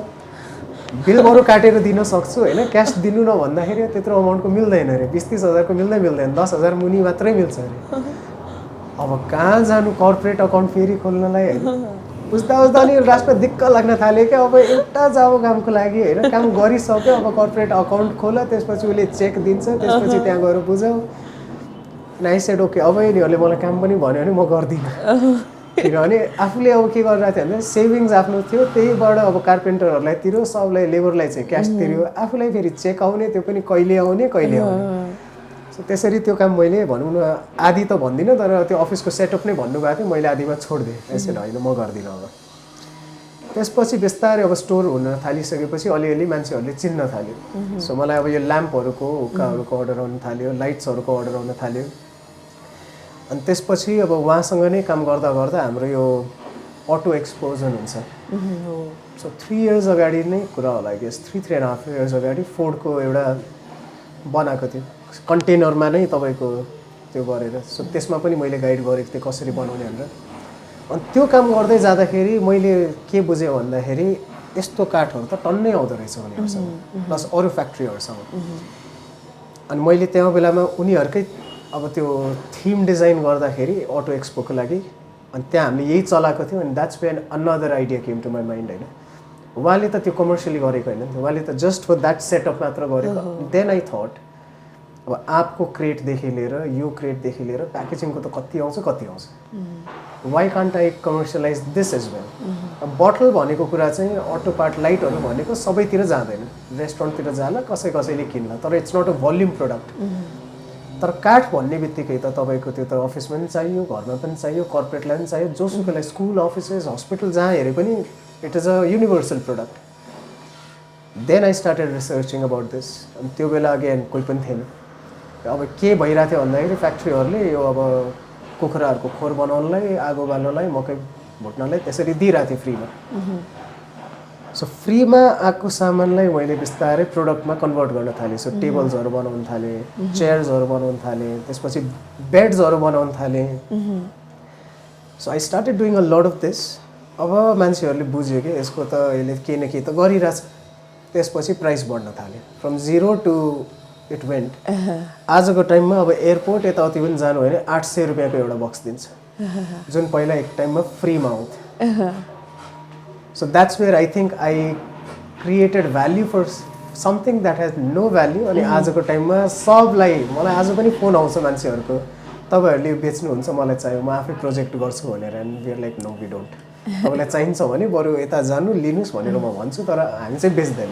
बिल बरु काटेर दिन सक्छु होइन क्यास दिनु न भन्दाखेरि त्यत्रो अमाउन्टको मिल्दैन अरे 20-30 हजारको मिल्दैन 10,000 मुनि मात्रै मिल्छ अरे अब कहाँ जानु कर्पोरेट अकाउन्ट फेरि खोल्नलाई होइन उस्दा नि लास्टमा दिक्क लाग्न थाल्यो क्या अब एउटा जब कामको लागि होइन काम गरिसक्यो अब कर्पोरेट अकाउन्ट खोल त्यसपछि उसले चेक दिन्छ त्यसपछि त्यहाँ गएर बुझाऊ नाइ सेड ओके अब यिनीहरूले मलाई काम पनि भन्यो भने म गर्दिनँ किनभने आफूले अब के गरिरहेको थियो भने सेभिङ्स आफ्नो थियो त्यहीबाट अब कार्पेन्टरहरूलाई तिर्यो सबलाई लेबरलाई चाहिँ क्यास तिर्यो आफूलाई फेरि चेक आउने त्यो पनि कहिले आउने कहिले आउने सो त्यसरी त्यो काम मैले भनौँ न आधी त भन्दिनँ तर त्यो अफिसको सेटअप नै भन्नुभएको थियो मैले आधीमा छोडिदिएँ यसरी होइन म गर्दिनँ अब त्यसपछि बिस्तारै अब स्टोर हुन थालिसकेपछि अलिअलि मान्छेहरूले चिन्न थाल्यो सो मलाई अब यो ल्याम्पहरूको हुक्काहरूको अर्डर आउन थाल्यो लाइट्सहरूको अर्डर आउन थाल्यो अनि त्यसपछि अब उहाँसँग नै काम गर्दा गर्दा हाम्रो यो अटो एक्सपोजन हुन्छ सो 3 इयर्स अगाडि नै कुरा होला गेस 3.5 इयर्स अगाडि फोर्डको एउटा बनाएको थियो कन्टेनरमा नै तपाईँको त्यो गरेर सो त्यसमा पनि मैले गाइड गरेको थिएँ कसरी बनाउने भनेर अनि त्यो काम गर्दै जाँदाखेरि मैले के बुझेँ भन्दाखेरि यस्तो काठहरू त टन्नै आउँदो रहेछ उनीहरूसँग प्लस अरू फ्याक्ट्रीहरूसँग अनि मैले त्यहाँ बेलामा उनीहरूकै अब त्यो थिम डिजाइन गर्दाखेरि अटो एक्सपोको लागि अनि त्यहाँ हामीले यही चलाएको थियो अनि that's when another idea came to my mind होइन उहाँले त त्यो कमर्सियली गरेको होइन उहाँले त जस्ट फर द्याट सेटअप मात्र गरेको देन आई थट अब आँपको क्रेटदेखि लिएर यो क्रेटदेखि लिएर प्याकेजिङको त कति आउँछ why can't I commercialize this as well अब बटल भनेको कुरा चाहिँ अटो पार्ट लाइटहरू भनेको सबैतिर जाँदैन रेस्टुरेन्टतिर जाला कसैले किन्ला तर it's not a volume product तर काठ भन्ने बित्तिकै त तपाईँको त्यो त अफिसमा पनि चाहियो घरमा पनि चाहियो कर्पोरेटलाई पनि चाहियो जोसुकैलाई स्कुल अफिसेस हस्पिटल जहाँ हेरे पनि it is a universal product then I started researching about this अनि त्यो बेला अगेन कोही पनि थिएन अब के भइरहेको थियो भन्दाखेरि फ्याक्ट्रीहरूले यो अब कुखुराहरूको खोर बनाउनलाई आगो बाल्नलाई मकै भुट्नलाई त्यसरी दिइरहेको थियो फ्रीमा सो फ्रीमा आएको सामानलाई मैले बिस्तारै प्रोडक्टमा कन्भर्ट गर्न थालेँ सो टेबल्सहरू बनाउन थालेँ चेयर्सहरू बनाउन थालेँ त्यसपछि बेड्सहरू बनाउन थालेँ so I started doing a lot of this अब मान्छेहरूले बुझ्यो कि यसको त यसले केही न केही त गरिरहेछ त्यसपछि प्राइस बढ्न थाल्यो फ्रम 0 टु इट वेन्ट आजको टाइममा अब एयरपोर्ट यताउति पनि जानु भने 800 रुपियाँको एउटा बक्स दिन्छ जुन पहिला एक टाइममा फ्रीमा आउँथ्यो so that's where I think I created value for something that has no value अनि आजको टाइममा सबलाई मलाई आज पनि फोन आउँछ मान्छेहरूको तपाईँहरूले बेच्नुहुन्छ मलाई चाहियो म आफै प्रोजेक्ट गर्छु भनेर and we are like no we don't तपाईँलाई चाहिन्छ भने बरु यता जानु लिनुहोस् भनेर म भन्छु तर हामी चाहिँ बेच्दैन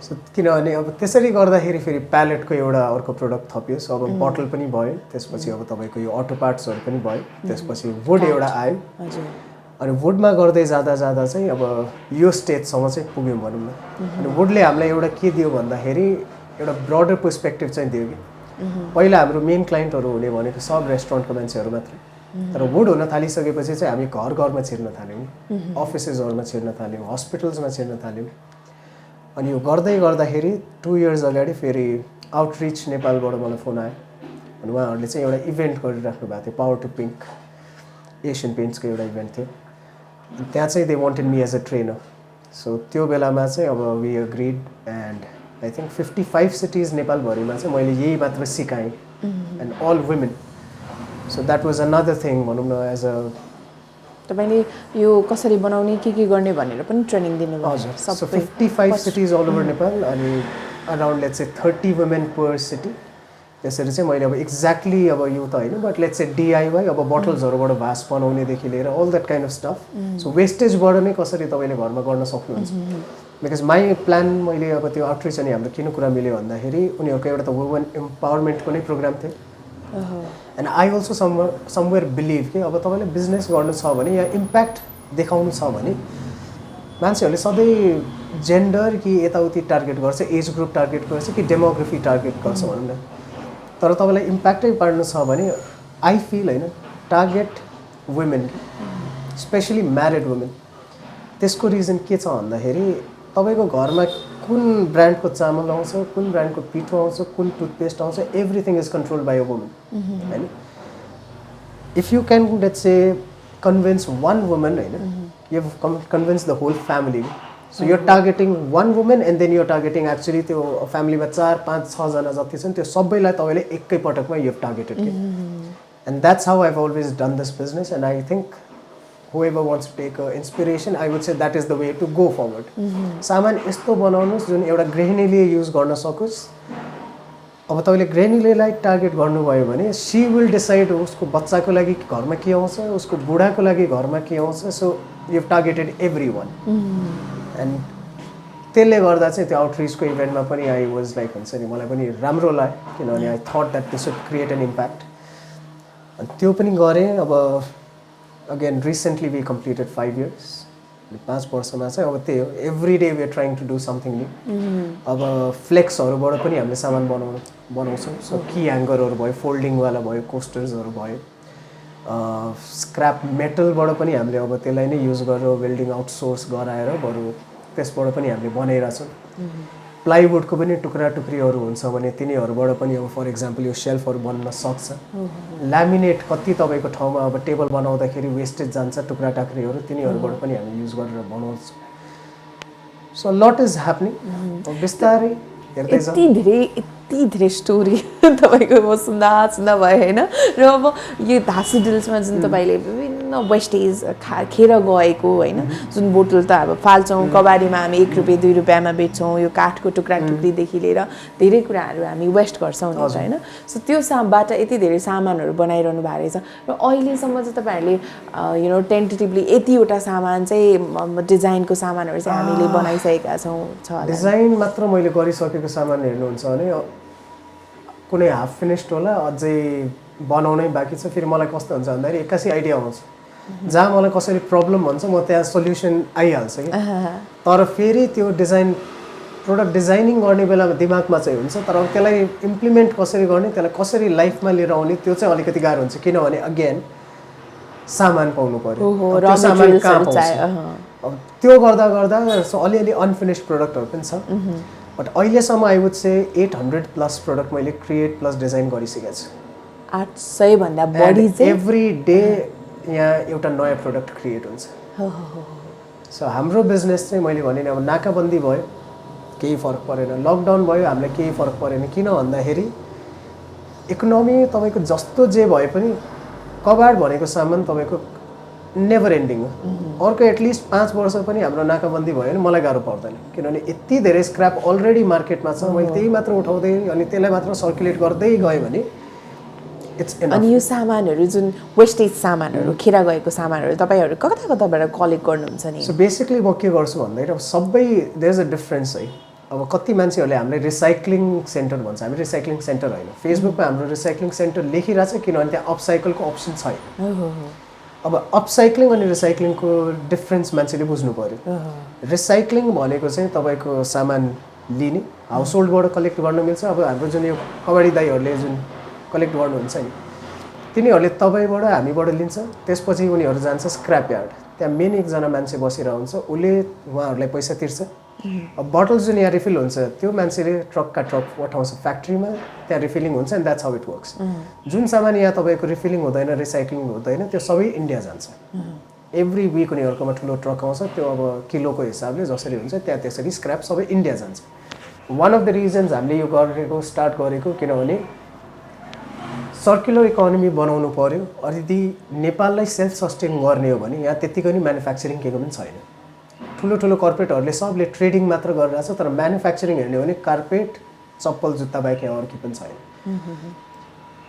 सो किनभने अब त्यसरी गर्दाखेरि फेरि प्यालेटको एउटा अर्को प्रोडक्ट थप्यो सो अब बटल पनि भयो त्यसपछि अब तपाईँको यो अटो पार्ट्सहरू पनि भयो त्यसपछि वुड एउटा आयो अनि वुडमा गर्दै जाँदा चाहिँ अब यो स्टेजसम्म चाहिँ पुग्यौँ भनौँ न अनि वुडले हामीलाई एउटा के दियो भन्दाखेरि एउटा ब्रडर पर्सपेक्टिभ चाहिँ दियो कि पहिला हाम्रो मेन क्लाइन्टहरू हुने भनेको सब रेस्टुरेन्टको मान्छेहरू मात्रै तर वुड हुन थालिसकेपछि चाहिँ हामी घरमा छिर्न थाल्यौँ अफिसेसहरूमा छिर्न थाल्यौँ हस्पिटल्समा छिर्न थाल्यौँ अनि यो गर्दै गर्दाखेरि 2 इयर्स अगाडि फेरि आउटरिच नेपालबाट मलाई फोन आयो अनि उहाँहरूले चाहिँ एउटा इभेन्ट गरिराख्नु भएको थियो पावर टु पिङ्क एसियन पेन्ट्सको एउटा इभेन्ट थियो त्यहाँ चाहिँ they wanted me as a trainer so त्यो बेलामा चाहिँ अब we agreed and I think 55 cities नेपालभरिमा चाहिँ मैले यही मात्र सिकाएँ and all women so that was another thing भनौँ न एज अ
तपाईँले यो कसरी बनाउने के गर्ने भनेर पनि ट्रेनिङ दिनुभयो
हजुर so 55 cities all over Nepal अनि around let's say 30 women per city त्यसरी चाहिँ मैले अब एक्ज्याक्टली अब यो त होइन बट लेट्स से डिआइवाई अब बटल्सहरूबाट भास बनाउनेदेखि लिएर all that kind of stuff so वेस्टेजबाट नै कसरी तपाईँले घरमा गर्न सक्नुहुन्छ बिकज माई प्लान मैले अब त्यो आउटरिच अनि हाम्रो किन कुरा मिल्यो भन्दाखेरि उनीहरूको एउटा त वुमेन इम्पावरमेन्टको नै प्रोग्राम थियो and I also somewhere believe कि अब तपाईँले बिजनेस गर्नु छ भने या इम्प्याक्ट देखाउनु छ भने मान्छेहरूले सधैँ जेन्डर कि यताउति टार्गेट गर्छ एज ग्रुप टार्गेट गर्छ कि डेमोग्राफी टार्गेट गर्छ भनौँ न तर तपाईँलाई इम्प्याक्टै पार्नु छ भने आई फिल होइन target women specially married women त्यसको रिजन के छ भन्दाखेरि तपाईँको घरमा कुन ब्रान्डको चामल आउँछ कुन ब्रान्डको पिठो आउँछ कुन टुथपेस्ट आउँछ everything is control by a woman होइन if you can let's say convince one woman होइन you convince the whole family so your targeting one women and then your targeting actually त्यो फ्यामिलीमा 4, 5, 6 जना जति छन् त्यो सबैलाई तपाईँले एकै पटकमा यु टार्गेटेड कि and that's how I have always done this business and I think whoever wants to take inspiration, I would say that is the way to go forward. सामान यस्तो बनाउनुहोस् जुन एउटा गृहिणीले युज गर्न सकोस्. अब तपाईँले गृहिणीलाई टार्गेट गर्नुभयो भने सी विल डिसाइड उसको बच्चाको लागि घरमा के आउँछ, उसको बुढाको लागि घरमा के आउँछ. So you targeted every one. And त्यसले गर्दा चाहिँ त्यो आउटरिचको इभेन्टमा पनि आई वाज लाइक हुन्छ नि मलाई पनि राम्रो लाग्यो किनभने I thought that this would create an impact. अनि त्यो पनि गरेँ. अब again recently we completed 5 years. 5 वर्षमा चाहिँ अब त्यही हो every day we are trying to do something new. अब फ्लेक्सहरूबाट पनि हामीले सामान बनाउँछौँ. सो की ह्याङ्गरहरू भयो, फोल्डिङवाला भयो, कोस्टर्सहरू भयो. स्क्रैप मेटलबाट पनि हामीले अब त्यसलाई नै युज गरेर वेल्डिङ आउटसोर्स गराएर बरु त्यसबाट पनि हामीले बनाइरहेछौँ. प्लाइवुडको पनि टुक्रा टुक्रीहरू हुन्छ भने तिनीहरूबाट पनि अब फर इक्जाम्पल यो सेल्फहरू बन्न सक्छ. ल्यामिनेट कति तपाईँको ठाउँमा अब टेबल बनाउँदाखेरि वेस्टेज जान्छ टुक्रा टाक्रीहरू, तिनीहरूबाट पनि हामी युज गरेर बनाउँछौँ. So lot is happening. बिस्तारै हेर्दै जाउँ.
यति धेरै स्टोरी तपाईँको म सुन्दा भयो होइन. र अब यो धासु डिल्समा जुन तपाईँले विभिन्न वेस्टेज खेर गएको होइन, जुन बोतल त अब फाल्छौँ, कबाडीमा हामी 1 रुपियाँ 2 रुपियाँमा बेच्छौँ, यो काठको टुक्रा टुक्रीदेखि लिएर धेरै कुराहरू हामी वेस्ट गर्छौँ नि होइन. सो त्यो बाट यति धेरै सामानहरू बनाइरहनु भएको रहेछ. र अहिलेसम्म चाहिँ तपाईँहरूले टेन्टेटिभली यतिवटा सामान चाहिँ डिजाइनको सामानहरू चाहिँ हामीले बनाइसकेका छौँ.
डिजाइन मात्र मैले गरिसकेको सामान हेर्नुहुन्छ भने कुनै हाफ फिनिस्ड होला, अझै बनाउनै बाँकी छ. फेरि मलाई कस्तो हुन्छ भन्दाखेरि एक्कासी आइडिया आउँछ, जहाँ मलाई कसरी प्रब्लम भन्छ म त्यहाँ सल्युसन आइहाल्छ कि. तर फेरि त्यो डिजाइन प्रोडक्ट डिजाइनिङ गर्ने बेलामा दिमागमा चाहिँ हुन्छ, तर अब त्यसलाई इम्प्लिमेन्ट कसरी गर्ने, त्यसलाई कसरी लाइफमा लिएर आउने त्यो चाहिँ अलिकति गाह्रो हुन्छ. किनभने अगेन सामान पाउनु पर्यो, त्यो सामान कहाँ पाउँछ. अब त्यो गर्दा गर्दा अलिअलि अनफिनिस्ड प्रोडक्टहरू पनि छ. बट अहिलेसम्म आई वुड से 800+ प्रोडक्ट मैले क्रिएट प्लस डिजाइन गरिसकेको छु.
800 भन्दा बढी चाहिँ
एभ्री डे यहाँ एउटा नयाँ प्रोडक्ट क्रिएट हुन्छ. सो हाम्रो बिजनेस चाहिँ मैले भने अब नाकाबन्दी भयो केही फरक परेन, लकडाउन भयो हामीलाई केही फरक परेन. किन भन्दाखेरि इकोनोमी तपाईँको जस्तो जे भए पनि कबाड भनेको सामान तपाईँको नेभर एन्डिङ हो. अर्को एटलिस्ट 5 वर्ष पनि हाम्रो नाकाबन्दी भयो भने मलाई गाह्रो पर्दैन. किनभने यति धेरै स्क्रैप अलरेडी मार्केटमा छ. मैले त्यही मात्र उठाउँदै अनि त्यसलाई मात्र सर्कुलेट गर्दै गएँ भने इट्स एनफ.
अनि यो सामानहरू जुन वेस्टेज सामानहरू खेर गएको सामानहरू तपाईँहरू कता कताबाट कलेक्ट गर्नुहुन्छ नि?
सो बेसिकली म के गर्छु भन्दाखेरि अब सबै देयर इज अ डिफरेन्स है. अब कति मान्छेहरूले हामीलाई रिसाइक्लिङ सेन्टर भन्छ, हामी रिसाइक्लिङ सेन्टर होइन. फेसबुकमा हाम्रो रिसाइक्लिङ सेन्टर लेखिरहेको छ किनभने त्यहाँ अपसाइकलको अप्सन छैन. अब अपसाइक्लिङ अनि रिसाइक्लिङको डिफ्रेन्स मान्छेले बुझ्नु पर्यो. रिसाइक्लिङ भनेको चाहिँ तपाईँको सामान लिने हाउस होल्डबाट कलेक्ट गर्न मिल्छ. अब हाम्रो जुन यो कबाडी दाईहरूले जुन कलेक्ट गर्नुहुन्छ नि तिनीहरूले तपाईँबाट हामीबाट लिन्छ. त्यसपछि उनीहरू जान्छ स्क्रैप यार्ड. त्यहाँ मेन एकजना मान्छे बसेर हुन्छ, उसले उहाँहरूलाई पैसा तिर्छ. अब बोटल जुन यहाँ रिफिल हुन्छ त्यो मान्छेले ट्रकका ट्रक पठाउँछ फ्याक्ट्रीमा, त्यहाँ रिफिलिङ हुन्छ and that's how it works. जुन सामान यहाँ तपाईँको रिफिलिङ हुँदैन, रिसाइक्लिङ हुँदैन, त्यो सबै इन्डिया जान्छ. एभ्री विक उनीहरूकोमा ठुलो ट्रक आउँछ, त्यो अब किलोको हिसाबले जसरी हुन्छ त्यहाँ त्यसरी स्क्रैप सबै इन्डिया जान्छ. वान अफ द रिजन्स हामीले यो गरेको स्टार्ट गरेको किनभने सर्कुलर इकोनोमी बनाउनु पर्यो. यदि नेपाललाई सेल्फ सस्टेन गर्ने हो भने यहाँ त्यत्तिकै नि म्यानुफ्याक्चरिङ केही पनि छैन. ठुलो ठुलो कर्पोरेटहरूले सबले ट्रेडिङ मात्र गरिरहेछ, तर म्यानुफ्याक्चरिङ हेर्ने हो भने कार्पेट चप्पल जुत्ता बाहेक यहाँ अरू केही पनि छैन.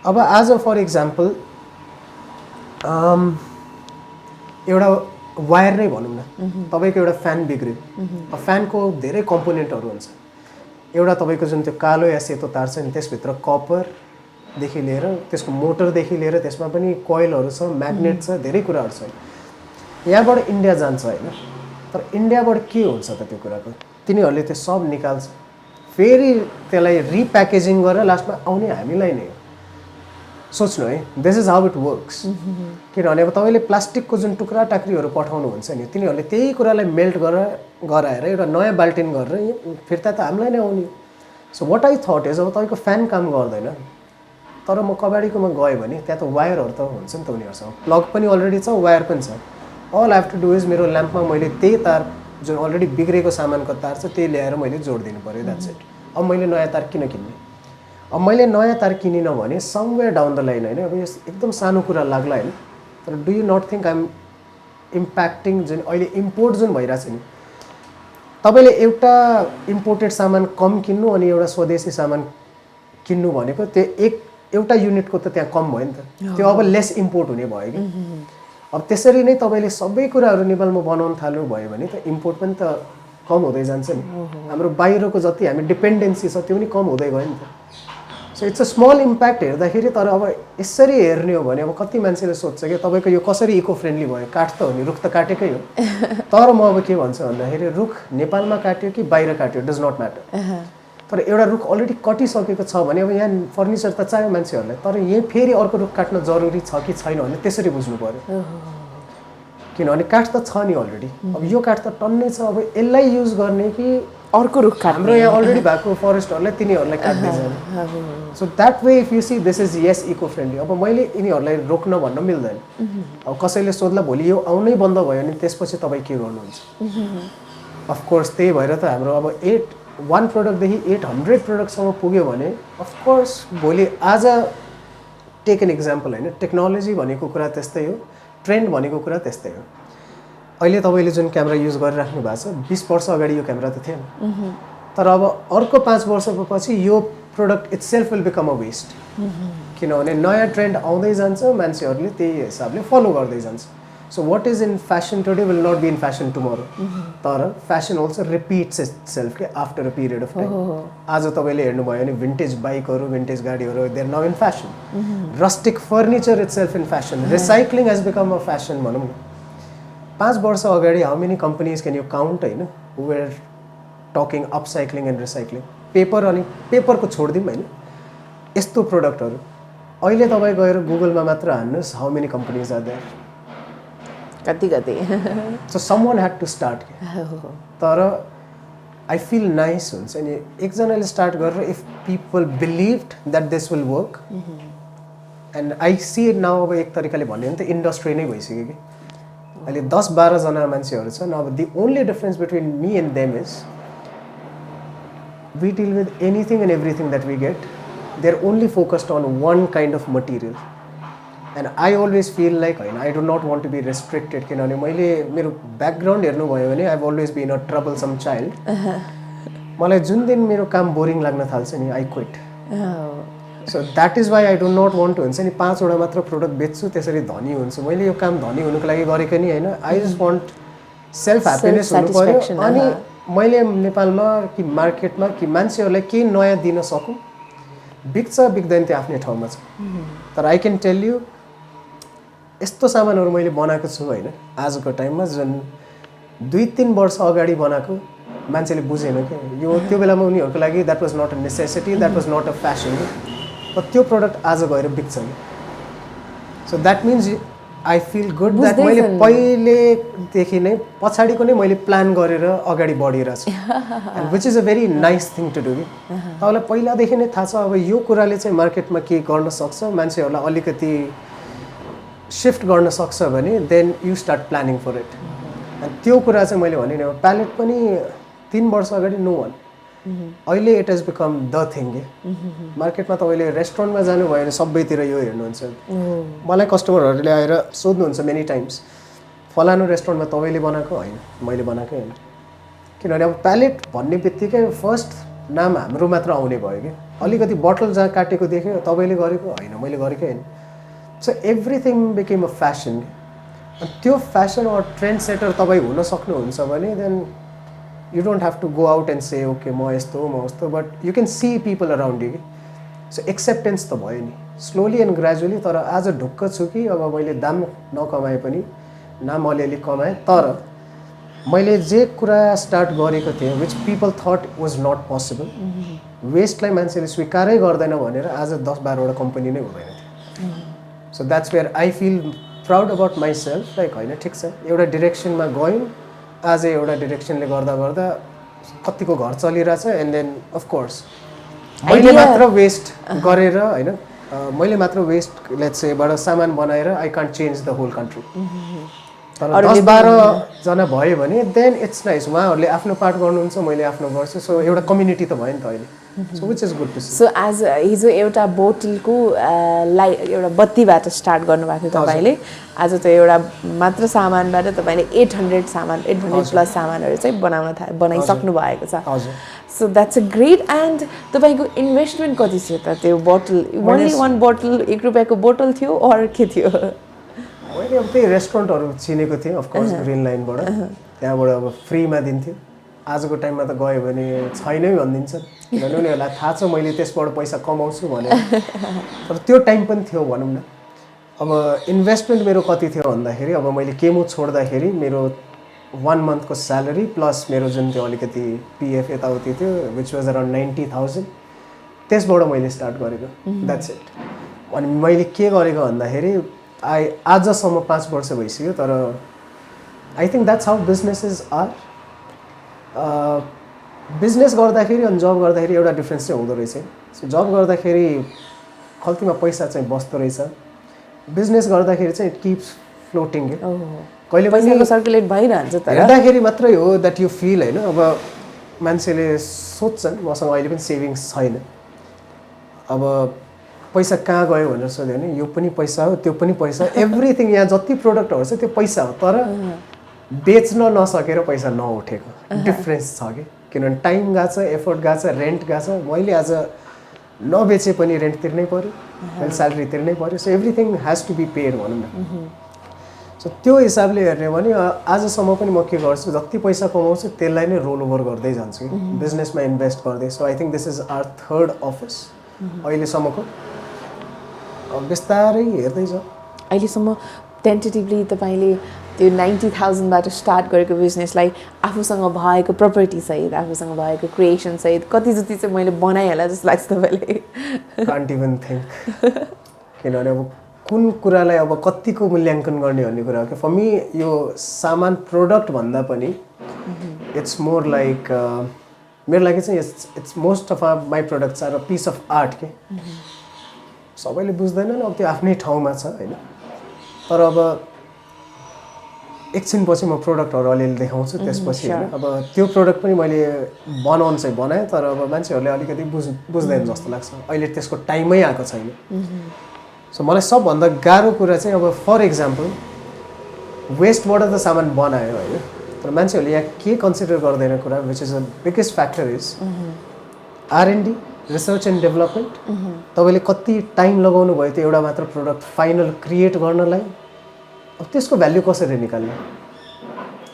अब आज फर इक्जाम्पल एउटा वायर नै भनौँ न, तपाईँको एउटा फ्यान बिग्रियो. फ्यानको धेरै कम्पोनेन्टहरू हुन्छ. एउटा तपाईँको जुन त्यो कालो या सेतो तार छ नि त्यसभित्र कपरदेखि लिएर त्यसको मोटरदेखि लिएर त्यसमा पनि कोइलहरू छ, म्याग्नेट छ, धेरै कुराहरू छ. यहाँबाट इन्डिया जान्छ होइन, तर इन्डियाबाट के हुन्छ त त्यो कुराको, तिनीहरूले त्यो सब निकाल्छ, फेरि त्यसलाई रिप्याकेजिङ गरेर लास्टमा आउने हामीलाई नै. सोच्नु है, this is how it works. किनभने अब तपाईँले प्लास्टिकको जुन टुक्रा टाक्रीहरू पठाउनुहुन्छ नि तिनीहरूले त्यही कुरालाई मेल्ट गराएर एउटा नयाँ बाल्टिन गरेर फिर्ता त हामीलाई नै आउने. So what I thought is अब तपाईँको फ्यान काम गर्दैन, तर म कबाडीकोमा गएँ भने त्यहाँ त वायरहरू त हुन्छ नि त उनीहरूसँग, प्लग पनि अलरेडी छ, वायर पनि छ. All I have to do is मेरो ल्याम्पमा मैले त्यही तार जुन अलरेडी बिग्रेको सामानको तार छ त्यही ल्याएर मैले जोडिदिनु पऱ्यो. That's it. अब मैले नयाँ तार किन किन्ने? अब मैले नयाँ तार किनिनँ भने समवेयर डाउन द लाइन होइन, अब यो एकदम सानो कुरा लाग्ला होइन, तर do you not think I'm impacting जुन अहिले इम्पोर्ट जुन भइरहेछ नि तपाईँले एउटा इम्पोर्टेड सामान कम किन्नु अनि एउटा स्वदेशी सामान किन्नु भनेको त्यो एउटा युनिटको त त्यहाँ कम भयो नि त त्यो अब लेस इम्पोर्ट हुने भयो कि अब त्यसरी नै तपाईँले सबै कुराहरू नेपालमा बनाउन थाल्नु भयो भने त इम्पोर्ट पनि त कम हुँदै जान्छ नि हाम्रो बाहिरको जति हामी डिपेन्डेन्सी छ त्यो पनि कम हुँदै गयो नि त so it's a small impact हेर्दाखेरि तर अब यसरी हेर्ने हो भने अब कति मान्छेले सोध्छ कि तपाईँको यो कसरी इको फ्रेन्डली भयो काठ त हो नि रुख त काटेकै हो तर म अब के भन्छु भन्दाखेरि रुख नेपालमा काट्यो कि बाहिर काट्यो डज नट म्याटर तर एउटा रुख अलरेडी कटिसकेको छ भने अब यहाँ फर्निचर त चाहियो मान्छेहरूलाई तर यहीँ फेरि अर्को रुख काट्न जरुरी छ कि छैन भने त्यसरी बुझ्नु पर्यो किनभने काठ त छ नि अलरेडी अब यो काठ त टन्नै छ अब यसलाई युज गर्ने कि
अर्को रुख काट्ने
हाम्रो यहाँ अलरेडी भएको फरेस्टहरूलाई तिनीहरूलाई काट्दै जाने so that way if you see this is yes eco friendly अब मैले यिनीहरूलाई रोक्न भन्न मिल्दैन अब कसैले सोध्ला भोलि यो आउनै बन्द भयो भने त्यसपछि तपाईँ के गर्नुहुन्छ अफकोर्स त्यही भएर त हाम्रो अब 1 प्रोडक्टदेखि 800 प्रोडक्टसम्म पुग्यो भने अफकोर्स भोलि आज टेक एन इक्जाम्पल होइन टेक्नोलोजी भनेको कुरा त्यस्तै हो ट्रेन्ड भनेको कुरा त्यस्तै हो अहिले तपाईँले जुन क्यामेरा युज गरिराख्नु भएको छ 20 वर्ष अगाडि यो क्यामेरा त थिएन तर अब अर्को 5 वर्षपछि यो product itself will become a West किनभने नयाँ ट्रेन्ड आउँदै जान्छ मान्छेहरूले त्यही हिसाबले फलो गर्दै जान्छ so what is in fashion today will not be in fashion tomorrow तर फ्यासन अल्सो रिपिट्स इट्सेल्फ के after a period of time आज तपाईँले हेर्नुभयो भने भिन्टेज बाइकहरू भिन्टेज गाडीहरू they are now in fashion rustic furniture itself in fashion recycling has become a fashion भनौँ न 5 वर्ष अगाडि how many companies can you count होइन who are talking upcycling and recycling paper अनि पेपरको छोडिदिउँ होइन यस्तो प्रोडक्टहरू अहिले तपाईँ गएर गुगलमा मात्र हान्नुहोस् how many companies are there
कति कति
so some one had to start तर आई फिल नाइस हुन्छ नि एकजनाले स्टार्ट गरेर if people believed that this will work and I see it now अब एक तरिकाले भन्यो भने त इन्डस्ट्री नै भइसक्यो कि अहिले 10-12 जना मान्छेहरू छन् अब the only difference between me and them is we deal with anything and everything that we get they are only focused on one kind of material and I always feel like होइन I do not want to be restricted किनभने मैले मेरो background हेर्नुभयो भने I have always been a troublesome child मलाई जुन दिन मेरो काम बोरिङ लाग्न थाल्छ नि I quit so that is why I do not want to हुन्छ नि 5वटा मात्र प्रोडक्ट बेच्छु त्यसरी धनी हुन्छु मैले यो काम धनी हुनुको लागि गरेको नि होइन I just want self happiness हुनु पऱ्यो अनि मैले नेपालमा कि मार्केटमा कि मान्छेहरूलाई केही नयाँ दिन सकौँ बिक्छ बिक्दैन त्यो आफ्नै ठाउँमा छ तर आई क्यान टेल यु यस्तो सामानहरू मैले बनाएको छु होइन आजको टाइममा जुन 2-3 वर्ष अगाडि बनाएको मान्छेले बुझेन कि यो त्यो बेलामा उनीहरूको लागि that was not a necessity that was not a fashion तर त्यो प्रोडक्ट आज गएर बिक्छ नि so that means I feel good that मैले पहिलेदेखि नै पछाडिको नै मैले प्लान गरेर अगाडि बढिरहेको छु and which is a very nice thing to do कि तपाईँलाई पहिलादेखि नै थाहा छ अब यो कुराले चाहिँ मार्केटमा के गर्न सक्छ मान्छेहरूलाई अलिकति सिफ्ट गर्न सक्छ भने then you start planning for it अनि त्यो कुरा चाहिँ मैले भने नि अब प्यालेट पनि 3 वर्ष अगाडि नो वान अहिले it has become the thing के मार्केटमा तपाईँले रेस्टुरेन्टमा जानुभयो भने सबैतिर यो हेर्नुहुन्छ मलाई कस्टमरहरूले आएर सोध्नुहुन्छ मेनी टाइम्स फलानु रेस्टुरेन्टमा तपाईँले बनाएको होइन मैले बनाएकै होइन किनभने अब प्यालेट भन्ने बित्तिकै फर्स्ट नाम हाम्रो मात्र आउने भयो कि अलिकति बटल जहाँ काटेको देख्यो तपाईँले गरेको होइन मैले गरेकै होइन so everything became a fashion त्यो फ्यासन अर ट्रेन्ड सेटर तपाईँ हुन सक्नुहुन्छ भने then you don't have to go out and say okay म यस्तो but you can see people around you so acceptance त भयो नि slowly and gradually तर आज ढुक्क छु कि अब मैले दाम नकमाए पनि नाम अलिअलि कमाएँ तर मैले जे कुरा स्टार्ट गरेको थिएँ which people thought was not possible वेस्टलाई मान्छेले स्वीकारै गर्दैन भनेर आज 10-12 वटा कम्पनी नै हुँदैन थियो so that's where I feel proud about myself like होइन ठिक छ एउटा डिरेक्सनमा गयौँ आज एउटा डिरेक्सनले गर्दा गर्दा कतिको घर चलिरहेछ एन्ड देन अफकोर्स मैले मात्र वेस्ट गरेर होइन मैले मात्र वेस्ट लेट्स सेबाट सामान बनाएर I can't change the whole country तर 10-12 जना भयो भने देन इट्स नाइस उहाँहरूले आफ्नो पार्ट गर्नुहुन्छ मैले आफ्नो गर्छु सो एउटा कम्युनिटी त भयो नि त अहिले so which is good to see
so as हिजो एउटा बोतलको एउटा बत्तीबाट स्टार्ट गर्नुभएको थियो तपाईँले आज त एउटा मात्र सामानबाट तपाईँले 800 प्लस सामानहरू चाहिँ बनाइसक्नु भएको छ
हजुर
so that's a great and तपाईँको इन्भेस्टमेन्ट कति थियो त त्यो बोतल ओन्ली वान बोतल 1 रुपियाँको बोतल थियो अरू के थियो
मैले अब त्यही रेस्टुरेन्टहरू चिनेको थिएँ अफकोर्स ग्रिन लाइनबाट त्यहाँबाट अब फ्रीमा दिन्थ्यो आजको टाइममा त गयो भने छैनै भनिदिन्छ किनभने उनीहरूलाई थाहा छ मैले त्यसबाट पैसा कमाउँछु भनेर तर त्यो टाइम पनि थियो भनौँ न अब इन्भेस्टमेन्ट मेरो कति थियो भन्दाखेरि अब मैले केमो छोड्दाखेरि मेरो 1 मन्थको स्यालेरी प्लस मेरो जुन त्यो अलिकति पिएफ यताउति थियो विच वाज अराउन्ड 90,000 त्यसबाट मैले स्टार्ट गरेको द्याट्स इट अनि मैले के गरेको भन्दाखेरि आजसम्म 5 वर्ष भइसक्यो तर I think that's how businesses are business गर्दाखेरि अनि जब गर्दाखेरि एउटा डिफ्रेन्स चाहिँ हुँदो रहेछ सो जब गर्दाखेरि खल्तीमा पैसा चाहिँ बस्दो रहेछ बिजनेस गर्दाखेरि चाहिँ इट किप्स फ्लोटिङ कहिले पनि
सर्कुलेट भइरहन्छ तर
हेर्दाखेरि मात्रै हो द्याट यु फिल होइन अब मान्छेले सोध्छन् मसँग अहिले पनि सेभिङ्स छैन अब पैसा कहाँ गयो भनेर सोध्यो भने यो पनि पैसा हो त्यो पनि पैसा एभ्रिथिङ यहाँ जति प्रोडक्टहरू छ त्यो पैसा हो तर बेच्न नसकेर पैसा नउठेको डिफ्रेन्स छ कि किनभने टाइम गएको छ एफोर्ट गएको छ रेन्ट गएको छ मैले आज नबेचे पनि रेन्ट तिर्नै पऱ्यो मैले स्यालेरी तिर्नै पऱ्यो so everything has to be paid भनौँ न सो त्यो हिसाबले हेर्ने हो भने आजसम्म पनि म के गर्छु जति पैसा कमाउँछु त्यसलाई नै रोल ओभर गर्दै जान्छु कि बिजनेसमा इन्भेस्ट गर्दै so I think this is our 3rd office अहिलेसम्मको बिस्तारै हेर्दै छ
अहिलेसम्म टेन्टेटिभली तपाईँले त्यो 90,000बाट स्टार्ट गरेको बिजनेसलाई आफूसँग भएको प्रपर्टी सहित आफूसँग भएको क्रिएसन सहित कति जति चाहिँ मैले बनाइहाल्ला जस्तो लाग्छ तपाईँले
कान्ट इभन थिङ्क किनभने अब कुन कुरालाई अब कतिको मूल्याङ्कन गर्ने भन्ने कुरा हो कि फर मी यो सामान प्रोडक्ट भन्दा पनि इट्स मोर लाइक मेरो लागि चाहिँ it's most of my products are a piece of art के सबैले बुझ्दैनन् अब त्यो आफ्नै ठाउँमा छ होइन तर अब एकछिनपछि म प्रोडक्टहरू अलिअलि देखाउँछु त्यसपछि होइन अब त्यो प्रोडक्ट पनि मैले बनाउनु चाहिँ बनाएँ तर अब मान्छेहरूले अलिकति बुझ्दैन जस्तो लाग्छ अहिले त्यसको टाइमै आएको छैन सो मलाई सबभन्दा गाह्रो कुरा चाहिँ अब फर इक्जाम्पल वेस्टबाट त सामान बनायो होइन तर मान्छेहरूले यहाँ के कन्सिडर गर्दैन कुरा which is a biggest factor is R&D research and development तपाईँले कति टाइम लगाउनु भयो त्यो एउटा मात्र प्रोडक्ट फाइनल क्रिएट गर्नलाई अब त्यसको भ्याल्यु कसरी निकाल्ने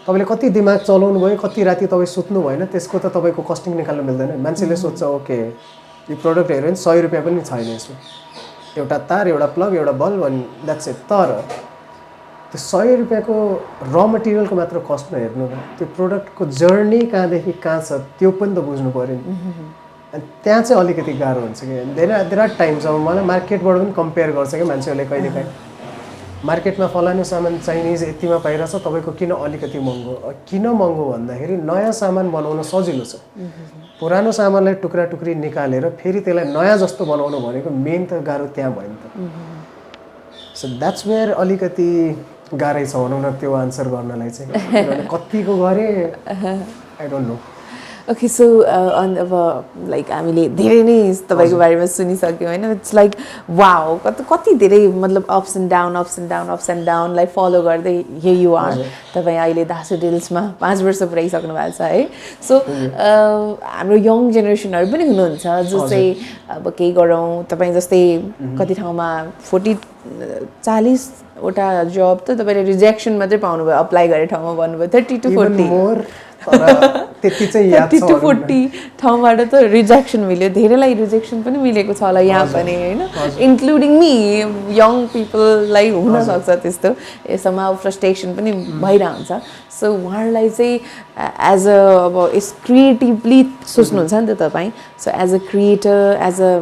तपाईँले कति दिमाग चलाउनु भयो कति राति तपाईँ सुत्नु भएन त्यसको त तपाईँको कस्टिङ निकाल्नु मिल्दैन मान्छेले सोध्छ ओके यो प्रोडक्ट हेऱ्यो भने 100 रुपियाँ पनि छैन यसमा एउटा तार एउटा प्लग एउटा बल्ब अनि द्याट्स इट तर त्यो 100 रुपियाँको र मटेरियलको मात्र कस्ट नहेर्नु न त्यो प्रोडक्टको जर्नी कहाँदेखि कहाँ छ त्यो पनि त बुझ्नु पऱ्यो नि अनि त्यहाँ चाहिँ अलिकति गाह्रो हुन्छ कि देयर आर टाइम्स अब मलाई मार्केटबाट पनि कम्पेयर गर्छ कि मान्छेहरूले कहिलेकाहीँ मार्केटमा फलानु सामान चाइनिज यतिमा पाइरहेछ तपाईँको किन अलिकति महँगो भन्दाखेरि नयाँ सामान बनाउन सजिलो छ पुरानो सामानलाई टुक्रा टुक्री निकालेर फेरि त्यसलाई नयाँ जस्तो बनाउनु भनेको मेन त गाह्रो त्यहाँ भयो नि त सो द्याट्स वेयर अलिकति गाह्रै छ भनौँ न त्यो आन्सर गर्नलाई चाहिँ किनभने कतिको गरेँ I don't no
okay so अब लाइक हामीले धेरै नै तपाईँको बारेमा सुनिसक्यौँ होइन इट्स लाइक वाउ कति धेरै मतलब अप्स एन्ड डाउनलाई फलो गर्दै हे यु आर तपाईँ अहिले दासु डिल्समा 5 वर्ष पुऱ्याइसक्नु भएको छ है सो हाम्रो यङ जेनेरेसनहरू पनि हुनुहुन्छ जो चाहिँ अब केही गरौँ तपाईँ जस्तै कति ठाउँमा 40-40 वटा जब त तपाईँले रिजेक्सन मात्रै पाउनुभयो अप्लाई गरे ठाउँमा भन्नुभयो 30 to 40
त्यति चाहिँ याद छ
30 to 40 ठाउँबाट त रिजेक्सन मिल्यो धेरैलाई रिजेक्सन पनि मिलेको छ होला यहाँ पनि होइन इन्क्लुडिङ मी यङ पिपललाई हुनसक्छ त्यस्तो यसमा फ्रस्ट्रेसन पनि भइरहन्छ सो उहाँहरूलाई चाहिँ एज अ अब यस क्रिएटिभली सोच्नुहुन्छ नि त तपाईँ so as a creator as a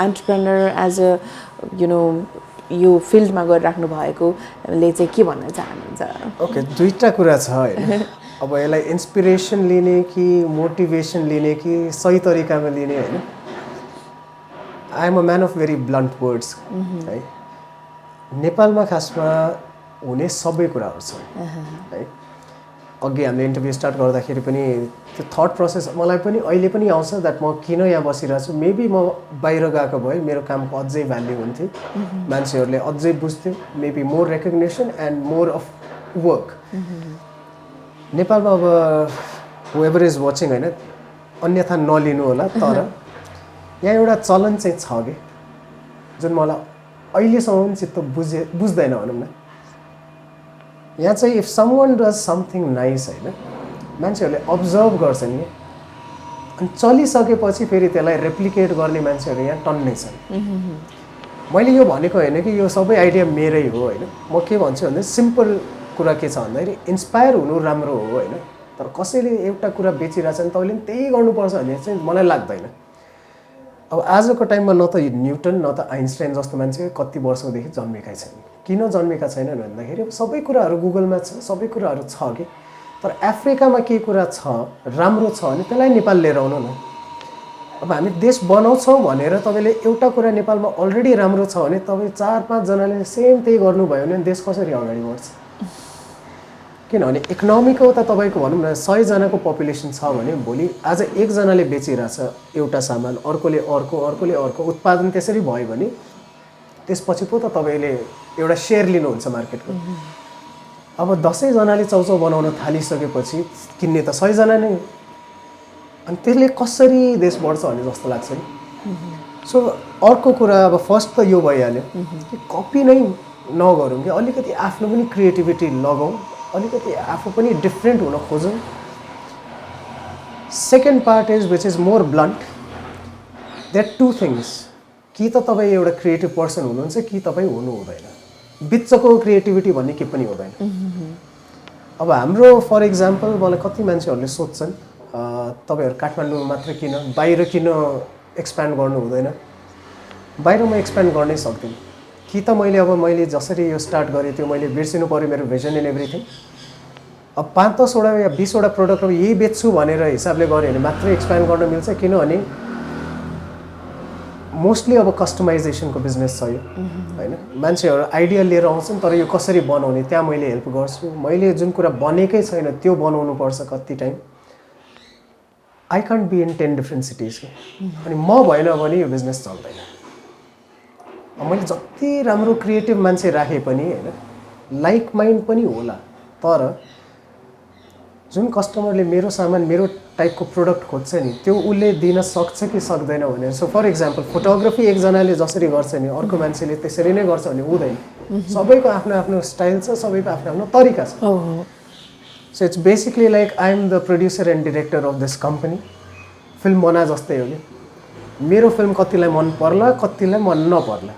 entrepreneur as a you know यो फिल्डमा गरिराख्नु भएकोले चाहिँ के भन्न चाहनुहुन्छ
ओके दुईवटा कुरा छ होइन अब यसलाई इन्सपिरेसन लिने कि मोटिभेसन लिने कि सही तरिकामा लिने होइन I am a man of very blunt words है नेपालमा खासमा हुने सबै कुराहरू छ है। अघि हामीले इन्टरभ्यू स्टार्ट गर्दाखेरि पनि त्यो थट प्रोसेस मलाई पनि अहिले पनि आउँछ द्याट म किन यहाँ बसिरहेको छु। मेबी म बाहिर गएको भए मेरो कामको अझै भ्याल्यु हुन्थ्यो, मान्छेहरूले अझै बुझ्थ्यो, maybe more recognition and more of work. नेपालमा अब हुएभर इज वाचिङ होइन, अन्यथा नलिनु होला, तर यहाँ एउटा चलन चाहिँ छ कि जुन मलाई अहिलेसम्म पनि चित्त बुझ्दैन भनौँ न। यहाँ चाहिँ if someone does something nice होइन, मान्छेहरूले अब्जर्भ गर्छन् नि, अनि चलिसकेपछि फेरि त्यसलाई रेप्लिकेट गर्ने मान्छेहरू यहाँ टन्नै छन्। मैले यो भनेको होइन कि यो सबै आइडिया मेरै हो होइन। म के भन्छु भन्दा सिम्पल कुरा के छ भन्दाखेरि इन्सपायर हुनु राम्रो हो होइन, तर कसैले एउटा कुरा बेचिरहेछ भने तैँले पनि त्यही गर्नुपर्छ भन्ने चाहिँ मलाई लाग्दैन। अब आजको टाइममा न त न्युटन न त आइन्स्टाइन जस्तो मान्छे कति वर्षदेखि जन्मेकै छैन। किन जन्मेका छैनन् भन्दाखेरि सबै कुराहरू गुगलमा छ, सबै कुराहरू छ कि, तर अफ्रिकामा के कुरा छ राम्रो छ भने त्यसलाई नेपाल लिएर आउनु न। अब हामी देश बनाउँछौँ भनेर तपाईँले एउटा कुरा नेपालमा अलरेडी राम्रो छ भने तपाईँ 4-5 जनाले सेम त्यही गर्नुभयो भने देश कसरी अगाडि बढ्छ? किनभने इकोनोमीको त तपाईँको भनौँ न 100 जनाको पपुलेसन छ भने भोलि आज 1 जनाले बेचिरहेछ एउटा सामान, अर्कोले अर्को उत्पादन त्यसरी भयो भने त्यसपछि पो त तपाईँले एउटा सेयर लिनुहुन्छ मार्केटको। अब 10 जनाले चाउचाउ बनाउन थालिसकेपछि किन्ने त 100 जना नै, अनि त्यसले कसरी देश बढ्छ भन्ने जस्तो लाग्छ नि। सो अर्को कुरा अब फर्स्ट त यो भइहाल्यो कि कपी नै नगरौँ कि अलिकति आफ्नो पनि क्रिएटिभिटी लगाउँ, अलिकति आफू पनि डिफ्रेन्ट हुन खोजौँ। Second part is which is more blunt, that 2 things, कि त तपाईँ एउटा क्रिएटिभ पर्सन हुनुहुन्छ कि तपाईँ हुनु हुँदैन। बिचको क्रिएटिभिटी भन्ने के पनि हुँदैन। अब हाम्रो फर इक्जाम्पल मलाई कति मान्छेहरूले सोध्छन् तपाईँहरू काठमाडौँमा मात्र किन, बाहिर किन एक्सप्यान्ड गर्नु हुँदैन? बाहिर म एक्सप्यान्ड गर्नै सक्दिनँ कि त मैले जसरी यो स्टार्ट गरेँ त्यो मैले बिर्सिनु पऱ्यो मेरो भिजन एन्ड एभ्रिथिङ। अब 5-10 वटा या 20 वटा प्रडक्ट अब यही बेच्छु भनेर हिसाबले गऱ्यो भने मात्रै एक्सप्यान्ड गर्न मिल्छ, किनभने मोस्टली अब कस्टमाइजेसनको बिजनेस छ यो होइन। मान्छेहरू आइडिया लिएर आउँछन् तर यो कसरी बनाउने त्यहाँ मैले हेल्प गर्छु। मैले जुन कुरा बनेकै छैन त्यो बनाउनु पर्छ कति time. I can't be in 10 different cities कि, अनि म भएन भने यो बिजनेस चल्दैन। मैले जति राम्रो क्रिएटिभ मान्छे राखेँ पनि होइन, लाइक माइन्ड पनि होला, तर जुन कस्टमरले मेरो सामान मेरो टाइपको प्रोडक्ट खोज्छ नि त्यो उसले दिन सक्छ कि सक्दैन भनेर। सो फर इक्जाम्पल फोटोग्राफी एकजनाले जसरी गर्छ नि अर्को मान्छेले त्यसरी नै गर्छ भने हुँदैन। सबैको आफ्नो आफ्नो स्टाइल छ, सबैको आफ्नो आफ्नो तरिका छ। So it's basically like I am the producer and director of this company. Film बना जस्तै हो कि मेरो फिल्म कतिलाई मन पर्ला कतिलाई मन नपर्ला,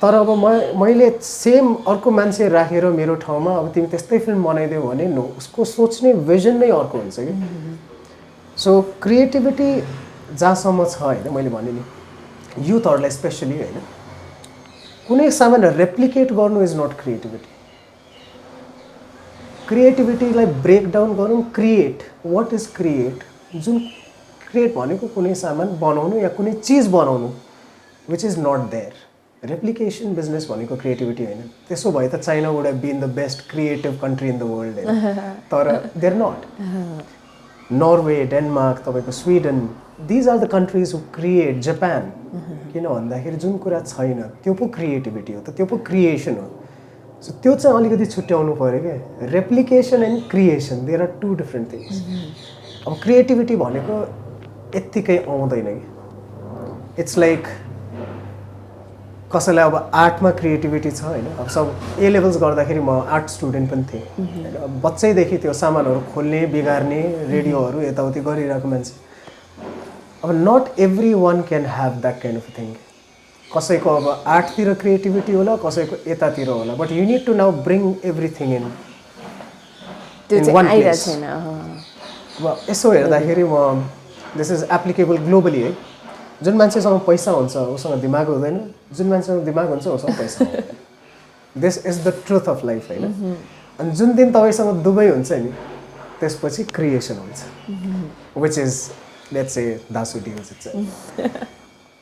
तर अब मैले सेम अर्को मान्छे राखेर मेरो ठाउँमा अब तिमी त्यस्तै फिल्म बनाइदियो भने उसको सोच्ने भिजन नै अर्को हुन्छ कि। सो क्रिएटिभिटी जहाँसम्म छ होइन, मैले भने नि युथहरूलाई स्पेसली होइन, कुनै सामान रेप्लिकेट गर्नु इज नट क्रिएटिभिटी। क्रिएटिभिटीलाई ब्रेक डाउन गरौँ। Create, what is create? जुन क्रिएट भनेको कुनै सामान बनाउनु या कुनै चिज बनाउनु which is not there. Replication business भनेको क्रिएटिभिटी होइन। त्यसो भए त China would have been the best creative country in the world होइन, तर देयर नट। नर्वे, डेनमार्क, तपाईँको Sweden, these are the countries who create. Japan, किन भन्दाखेरि जुन कुरा छैन त्यो पो क्रिएटिभिटी हो त, त्यो पो क्रिएसन हो। सो त्यो चाहिँ अलिकति छुट्याउनु पऱ्यो क्या। Replication and creation, there are 2 different things. अब क्रिएटिभिटी भनेको यत्तिकै आउँदैन कि। इट्स लाइक कसैलाई अब आर्टमा क्रिएटिभिटी छ होइन। अब सब A लेभल्स गर्दाखेरि म आर्ट स्टुडेन्ट पनि थिएँ होइन। अब बच्चैदेखि त्यो सामानहरू खोल्ने बिगार्ने रेडियोहरू यताउति गरिरहेको मान्छे। अब not every one can have that kind of thing. कसैको अब आर्टतिर क्रिएटिभिटी होला, कसैको यतातिर होला, but you need to now bring everything in one place. अब यसो हेर्दाखेरि म दिस इज एप्लिकेबल ग्लोबली है। जुन मान्छेसँग पैसा हुन्छ उसँग दिमाग हुँदैन, जुन मान्छेसँग दिमाग हुन्छ उसँग पैसा हुँदैन। This is the truth of life होइन। अनि जुन दिन तपाईँसँग दुवै हुन्छ नि त्यसपछि क्रिएसन हुन्छ, which is let's say Dasu deals it's.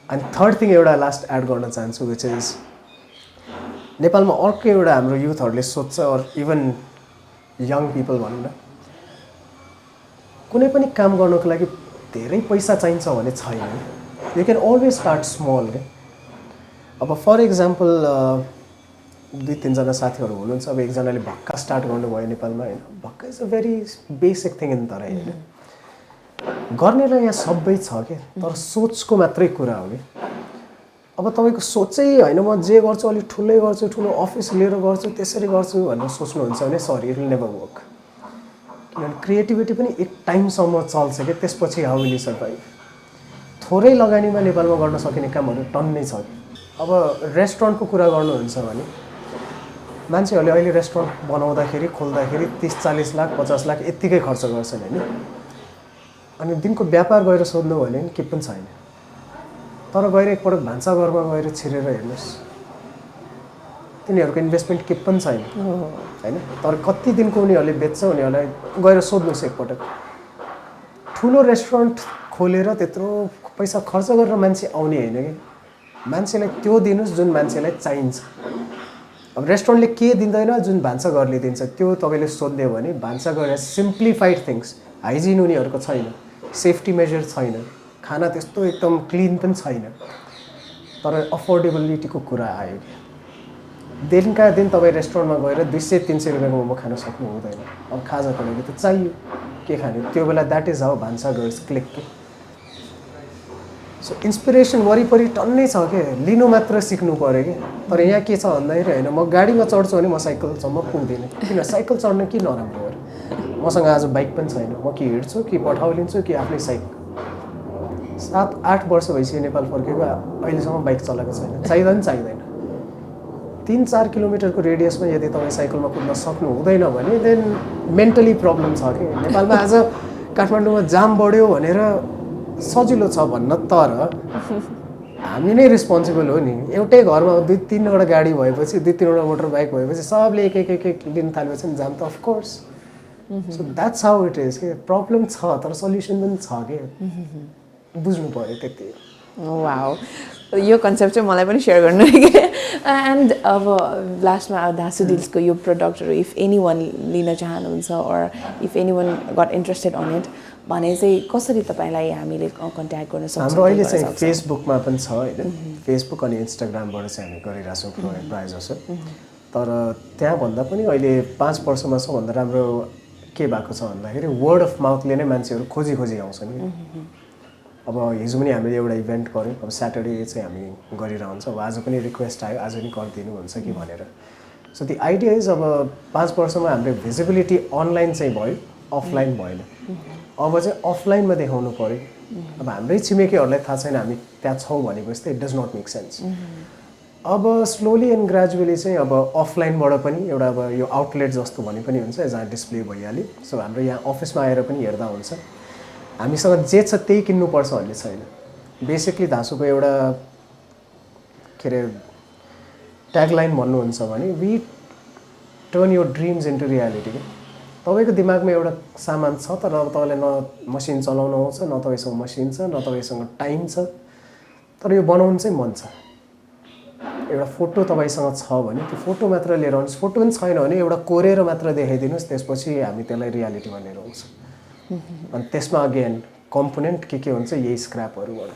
अनि थर्ड थिङ एउटा लास्ट एड गर्न चाहन्छु, विच इज नेपालमा अर्को एउटा हाम्रो युथहरूले सोध्छ अर इभन यङ पिपल भनौँ न कुनै पनि काम गर्नको लागि धेरै पैसा चाहिन्छ भने छैन you can always start small के अब फर इक्जाम्पल 2-3 जना साथीहरू हुनुहुन्छ अब एकजनाले भक्का स्टार्ट गर्नुभयो नेपालमा होइन bhakka is a very basic thing in तर होइन गर्नेलाई यहाँ सबै छ के तर सोचको मात्रै कुरा हो कि अब तपाईँको सोचै होइन म जे गर्छु अलिक ठुलै गर्छु ठुलो अफिस लिएर गर्छु त्यसरी गर्छु भनेर सोच्नुहुन्छ भने sorry it will never work किनभने क्रिएटिभिटी पनि एक टाइमसम्म चल्छ कि त्यसपछि हाउ विल यु सर्भाइभ थोरै लगानीमा नेपालमा गर्न सकिने कामहरू टन्नै छ अब रेस्टुरेन्टको कुरा गर्नुहुन्छ भने मान्छेहरूले अहिले रेस्टुरेन्ट बनाउँदाखेरि खोल्दाखेरि 30-40 लाख 50 लाख यत्तिकै खर्च गर्छन् होइन अनि दिनको व्यापार गएर सोध्नु भने नि के पनि छैन तर गएर एकपटक भान्साघरमा गएर छिरेर हेर्नुहोस् तिनीहरूको इन्भेस्टमेन्ट के पनि छैन होइन तर कति दिनको उनीहरूले बेच्छ उनीहरूलाई गएर सोध्नुहोस् एकपटक ठुलो रेस्टुरेन्ट खोलेर त्यत्रो पैसा खर्च गरेर मान्छे आउने होइन कि मान्छेलाई त्यो दिनुहोस् जुन मान्छेलाई चाहिन्छ अब रेस्टुरेन्टले के दिँदैन जुन भान्साघरले दिन्छ त्यो तपाईँले सोध्यो भने भान्साघर सिम्प्लिफाइड थिङ्स हाइजिन उनीहरूको छैन सेफ्टी मेजर छैन खाना त्यस्तो एकदम क्लिन पनि छैन तर अफोर्डेबिलिटीको कुरा आयो दिनका दिन तपाईँ रेस्टुरेन्टमा गएर 200-300 रुपियाँको मोमो खान सक्नु हुँदैन अब खाजाको लागि त चाहियो के खाने त्यो बेला द्याट इज हाउ भान्साघर क्लिक के सो इन्सपिरेसन वरिपरि टन्नै छ के लिनु मात्र सिक्नु पऱ्यो कि तर यहाँ के छ भन्दाखेरि होइन म गाडीमा चढ्छु भने म साइकलसम्म पुग्दिनँ किन साइकल चढ्न के नराम्रो हो मसँग आज बाइक पनि छैन म कि हिँड्छु कि पठाउ लिन्छु कि आफ्नै साइकल 7-8 वर्ष भइसक्यो नेपाल फर्केको अहिलेसम्म बाइक चलाएको छैन चाहिँदैन चाहिँदैन 3-4 किलोमिटरको रेडियसमा यदि तपाईँ साइकलमा कुद्न सक्नु हुँदैन भने देन मेन्टली प्रब्लम छ कि नेपालमा आज काठमाडौँमा जाम बढ्यो भनेर सजिलो छ भन्न तर हामी नै रेस्पोन्सिबल हो नि एउटै घरमा 2-3वटा गाडी भएपछि 2-3वटा मोटर बाइक भएपछि सबले एक लिन थालेपछि नि जाम त of course so that's how it is के प्रब्लम छ तर सल्युसन पनि छ के बुझ्नु पऱ्यो त्यति
वाउ यो कन्सेप्ट चाहिँ मलाई पनि सेयर गर्नु एन्ड अब लास्टमा धासु डिल्सको यो प्रडक्टहरू इफ एनी वान लिन चाहनुहुन्छ or if anyone got interested on it भने चाहिँ कसरी तपाईँलाई हामीले कन्ट्याक्ट गर्न सक्छौँ
हाम्रो अहिले चाहिँ फेसबुकमा पनि छ होइन फेसबुक अनि इन्स्टाग्रामबाट चाहिँ हामी गरिरहेछौँ प्रायः जसो तर त्यहाँभन्दा पनि अहिले 5 वर्षमा सबभन्दा राम्रो के भएको छ भन्दाखेरि वर्ड अफ माउथले नै मान्छेहरू खोजी खोजी आउँछन् अब हिजो पनि हामीले एउटा इभेन्ट गऱ्यौँ अब स्याटरडे चाहिँ हामी गरिरहन्छ अब आज पनि रिक्वेस्ट आयो आज पनि गरिदिनु हुन्छ कि भनेर सो दि आइडिया इज अब 5 वर्षमा हाम्रो भिजिबिलिटी अनलाइन चाहिँ भयो अफलाइन भएन अब चाहिँ अफलाइनमा देखाउनु पऱ्यो अब हाम्रै छिमेकीहरूलाई थाहा छैन हामी त्यहाँ छौँ भनेपछि त it does not make sense अब स्लोली एन्ड ग्रेजुअली चाहिँ अब अफलाइनबाट पनि एउटा अब यो आउटलेट जस्तो भने पनि हुन्छ जहाँ डिस्प्ले भइहाल्यो सो हाम्रो यहाँ अफिसमा आएर पनि हेर्दा हुन्छ हामीसँग जे छ त्यही किन्नुपर्छ भन्ने छैन बेसिकली धासुको एउटा के अरे ट्यागलाइन भन्नुहुन्छ भने we turn your dreams into reality के तपाईँको दिमागमा एउटा सामान छ तर अब तपाईँलाई न मसिन चलाउन आउँछ न तपाईँसँग मसिन छ न तपाईँसँग टाइम छ तर यो बनाउनु चाहिँ मन छ एउटा फोटो तपाईँसँग छ भने त्यो फोटो मात्र लिएर आउनुहोस् फोटो पनि छैन भने एउटा कोरेर मात्र देखाइदिनुहोस् त्यसपछि हामी त्यसलाई रियालिटीमा लिएर आउँछ अनि त्यसमा अगेन कम्पोनेन्ट के हुन्छ यही स्क्रैपहरूबाट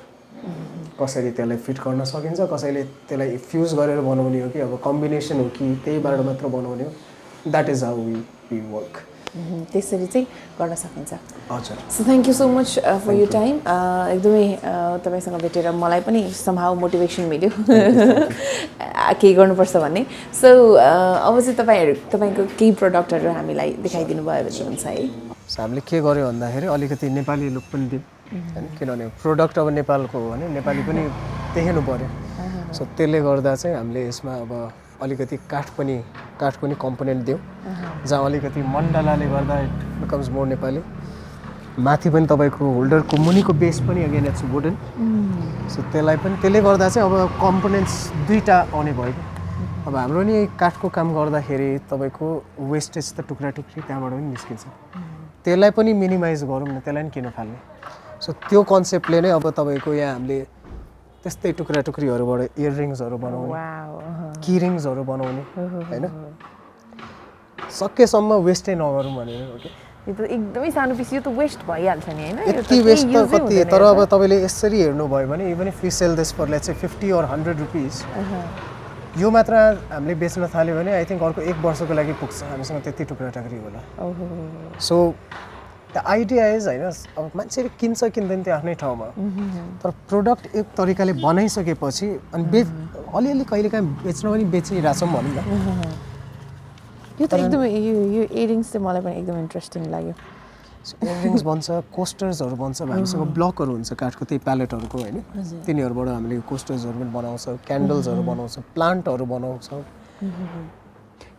कसरी त्यसलाई फिट गर्न सकिन्छ कसैले त्यसलाई फ्युज गरेर बनाउने हो कि अब कम्बिनेसन हो कि त्यहीबाट मात्र बनाउने हो that is how we work
त्यसरी चाहिँ गर्न सकिन्छ
हजुर
so thank you so much for यो टाइम एकदमै तपाईँसँग भेटेर मलाई पनि समहाउ मोटिभेसन मिल्यो केही गर्नुपर्छ भन्ने सो अब चाहिँ तपाईँको केही प्रडक्टहरू हामीलाई देखाइदिनु भयो भने हुन्छ है
हामीले के गर्यो भन्दाखेरि अलिकति नेपाली लुक पनि दिउँ होइन किनभने प्रोडक्ट अब नेपालको हो भने नेपाली पनि देख्नु पऱ्यो सो त्यसले गर्दा चाहिँ हामीले यसमा अब अलिकति काठ पनि कम्पोनेन्ट दिउँ जहाँ अलिकति मण्डलाले गर्दा इट बिकम्स मोर नेपाली माथि पनि तपाईँको होल्डरको मुनिको बेस पनि अगेन इट्स वुडन सो त्यसलाई पनि त्यसले गर्दा चाहिँ अब कम्पोनेन्ट्स दुईवटा आउने भयो अब हाम्रो नि काठको काम गर्दाखेरि तपाईँको वेस्टेज त टुक्रा टुक्री त्यहाँबाट पनि निस्किन्छ त्यसलाई पनि मिनिमाइज गरौँ न त्यसलाई पनि किन फाल्ने सो त्यो कन्सेप्टले नै अब तपाईँको यहाँ हामीले त्यस्तै टुक्रा टुक्रीहरूबाट इयररिङ्सहरू बनाउने
वाउ
किरिङ्सहरू बनाउने होइन सकेसम्म वेस्टै नगरौँ भनेर हो कि
यो त एकदमै सानो पिस यो त वेस्ट भइहाल्छ नि होइन
यति वेस्ट त कति तर अब तपाईँले यसरी हेर्नुभयो भने even if we sell this for let's say 50 or 100 rupees यो मात्र हामीले बेच्न थाल्यो भने आई थिङ्क अर्को 1 वर्षको लागि पुग्छ हामीसँग त्यति टुक्रा टाक्री होला सो द आइडिया इज होइन अब मान्छेले किन्छ किन्दैन त्यो आफ्नै ठाउँमा तर प्रोडक्ट एक तरिकाले बनाइसकेपछि अनि अलिअलि कहिलेकाहीँ बेच्न पनि बेचिरहेछौँ भनौँ न
यो त एकदमै यो इयरिङ्स चाहिँ मलाई पनि एकदम इन्ट्रेस्टिङ लाग्यो
इयररिङ्स बन्छ कोस्टर्सहरू बन्छ हामीसँग ब्लकहरू हुन्छ काठको त्यही प्यालेटहरूको होइन तिनीहरूबाट हामीले कोस्टर्सहरू पनि बनाउँछौँ क्यान्डल्सहरू बनाउँछौँ प्लान्टहरू बनाउँछौँ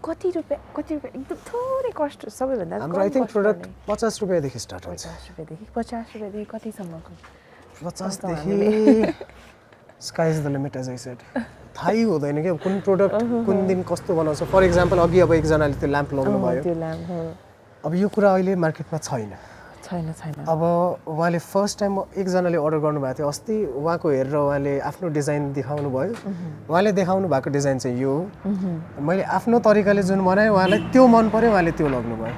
कति रुपियाँ एकदम थोरै कस्ट सबैभन्दा
हाम्रो आई थिङ्क प्रोडक्ट 50 रुपियाँदेखि स्टार्ट हुन्छ
50 रुपियाँदेखि कतिसम्मको
50 देखि sky is the limit as I said थाहै हुँदैन कि कुन प्रोडक्ट कुन दिन कस्तो बनाउँछ फर इक्जाम्पल अघि अब एकजनाले त्यो ल्याम्प लगाउनु भयो
त्यो ल्याम्प
अब यो कुरा अहिले मार्केटमा छैन अब उहाँले फर्स्ट टाइम एकजनाले अर्डर गर्नुभएको थियो अस्ति उहाँको हेरेर उहाँले आफ्नो डिजाइन देखाउनु भयो उहाँले देखाउनु भएको डिजाइन चाहिँ यो मैले आफ्नो तरिकाले जुन बनाएँ उहाँलाई त्यो मन पर्यो उहाँले त्यो लग्नुभयो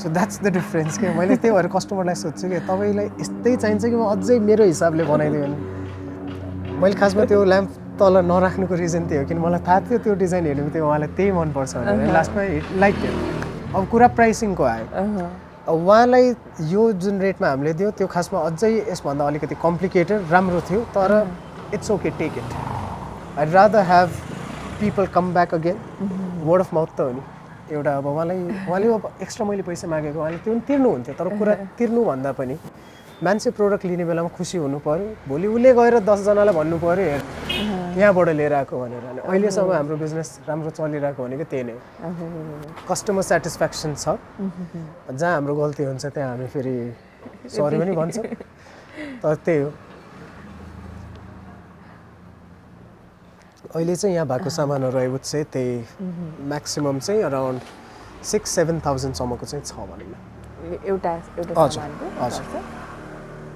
सो द्याट्स द डिफरेन्स के मैले त्यही भएर कस्टमरलाई सोध्छु कि तपाईँलाई यस्तै चाहिन्छ कि म अझै मेरो हिसाबले बनाइदिएँ भने मैले खासमा त्यो ल्याम्प तल नराख्नुको रिजन त्यही हो किन मलाई थाहा थियो त्यो डिजाइन हेर्नु थियो उहाँलाई त्यही मनपर्छ भनेर लास्टमा लाइक अब कुरा प्राइसिङको आयो उहाँलाई यो जुन रेटमा हामीले दियो त्यो खासमा अझै यसभन्दा अलिकति कम्प्लिकेटेड राम्रो थियो तर it's okay take it I rather have people come back again word of mouth त हो नि एउटा अब उहाँले अब एक्स्ट्रा मैले पैसा मागेको उहाँले त्यो पनि तिर्नुहुन्थ्यो तर कुरा तिर्नुभन्दा पनि मान्छे प्रोडक्ट लिने बेलामा खुसी हुनु पऱ्यो भोलि उसले गएर 10 जनालाई भन्नु पऱ्यो हेर यहाँबाट लिएर आएको भनेर अनि अहिलेसम्म हाम्रो बिजनेस राम्रो चलिरहेको भनेको त्यही नै हो कस्टमर सेटिस्फ्याक्सन छ जहाँ हाम्रो गल्ती हुन्छ त्यहाँ हामी फेरि सरी पनि भन्छौँ तर त्यही हो अहिले चाहिँ यहाँ भएको सामानहरू आई वुड से त्यही म्याक्सिमम चाहिँ अराउन्ड 6-7,000 सम्मको चाहिँ छ भनौँ न
एउटा
हजुर हजुर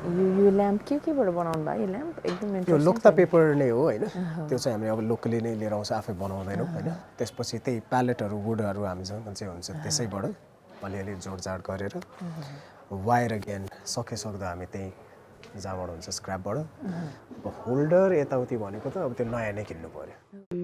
यो ल्याम्प केबाट बनाउनु भयो यो ल्याम्प एकदम
यो लोक्ता पेपर नै हो होइन त्यो चाहिँ हामीले अब लोकली नै लिएर आउँछ आफै बनाउँदैनौँ होइन त्यसपछि त्यही प्यालेटहरू वुडहरू हामीसँग चाहिँ हुन्छ त्यसैबाट अलिअलि जोडजाड गरेर वायर अगेन सकेसक्दो हामी त्यही जहाँबाट हुन्छ स्क्रैपबाट अब होल्डर यताउति भनेको त अब त्यो नयाँ नै किन्नु पर्यो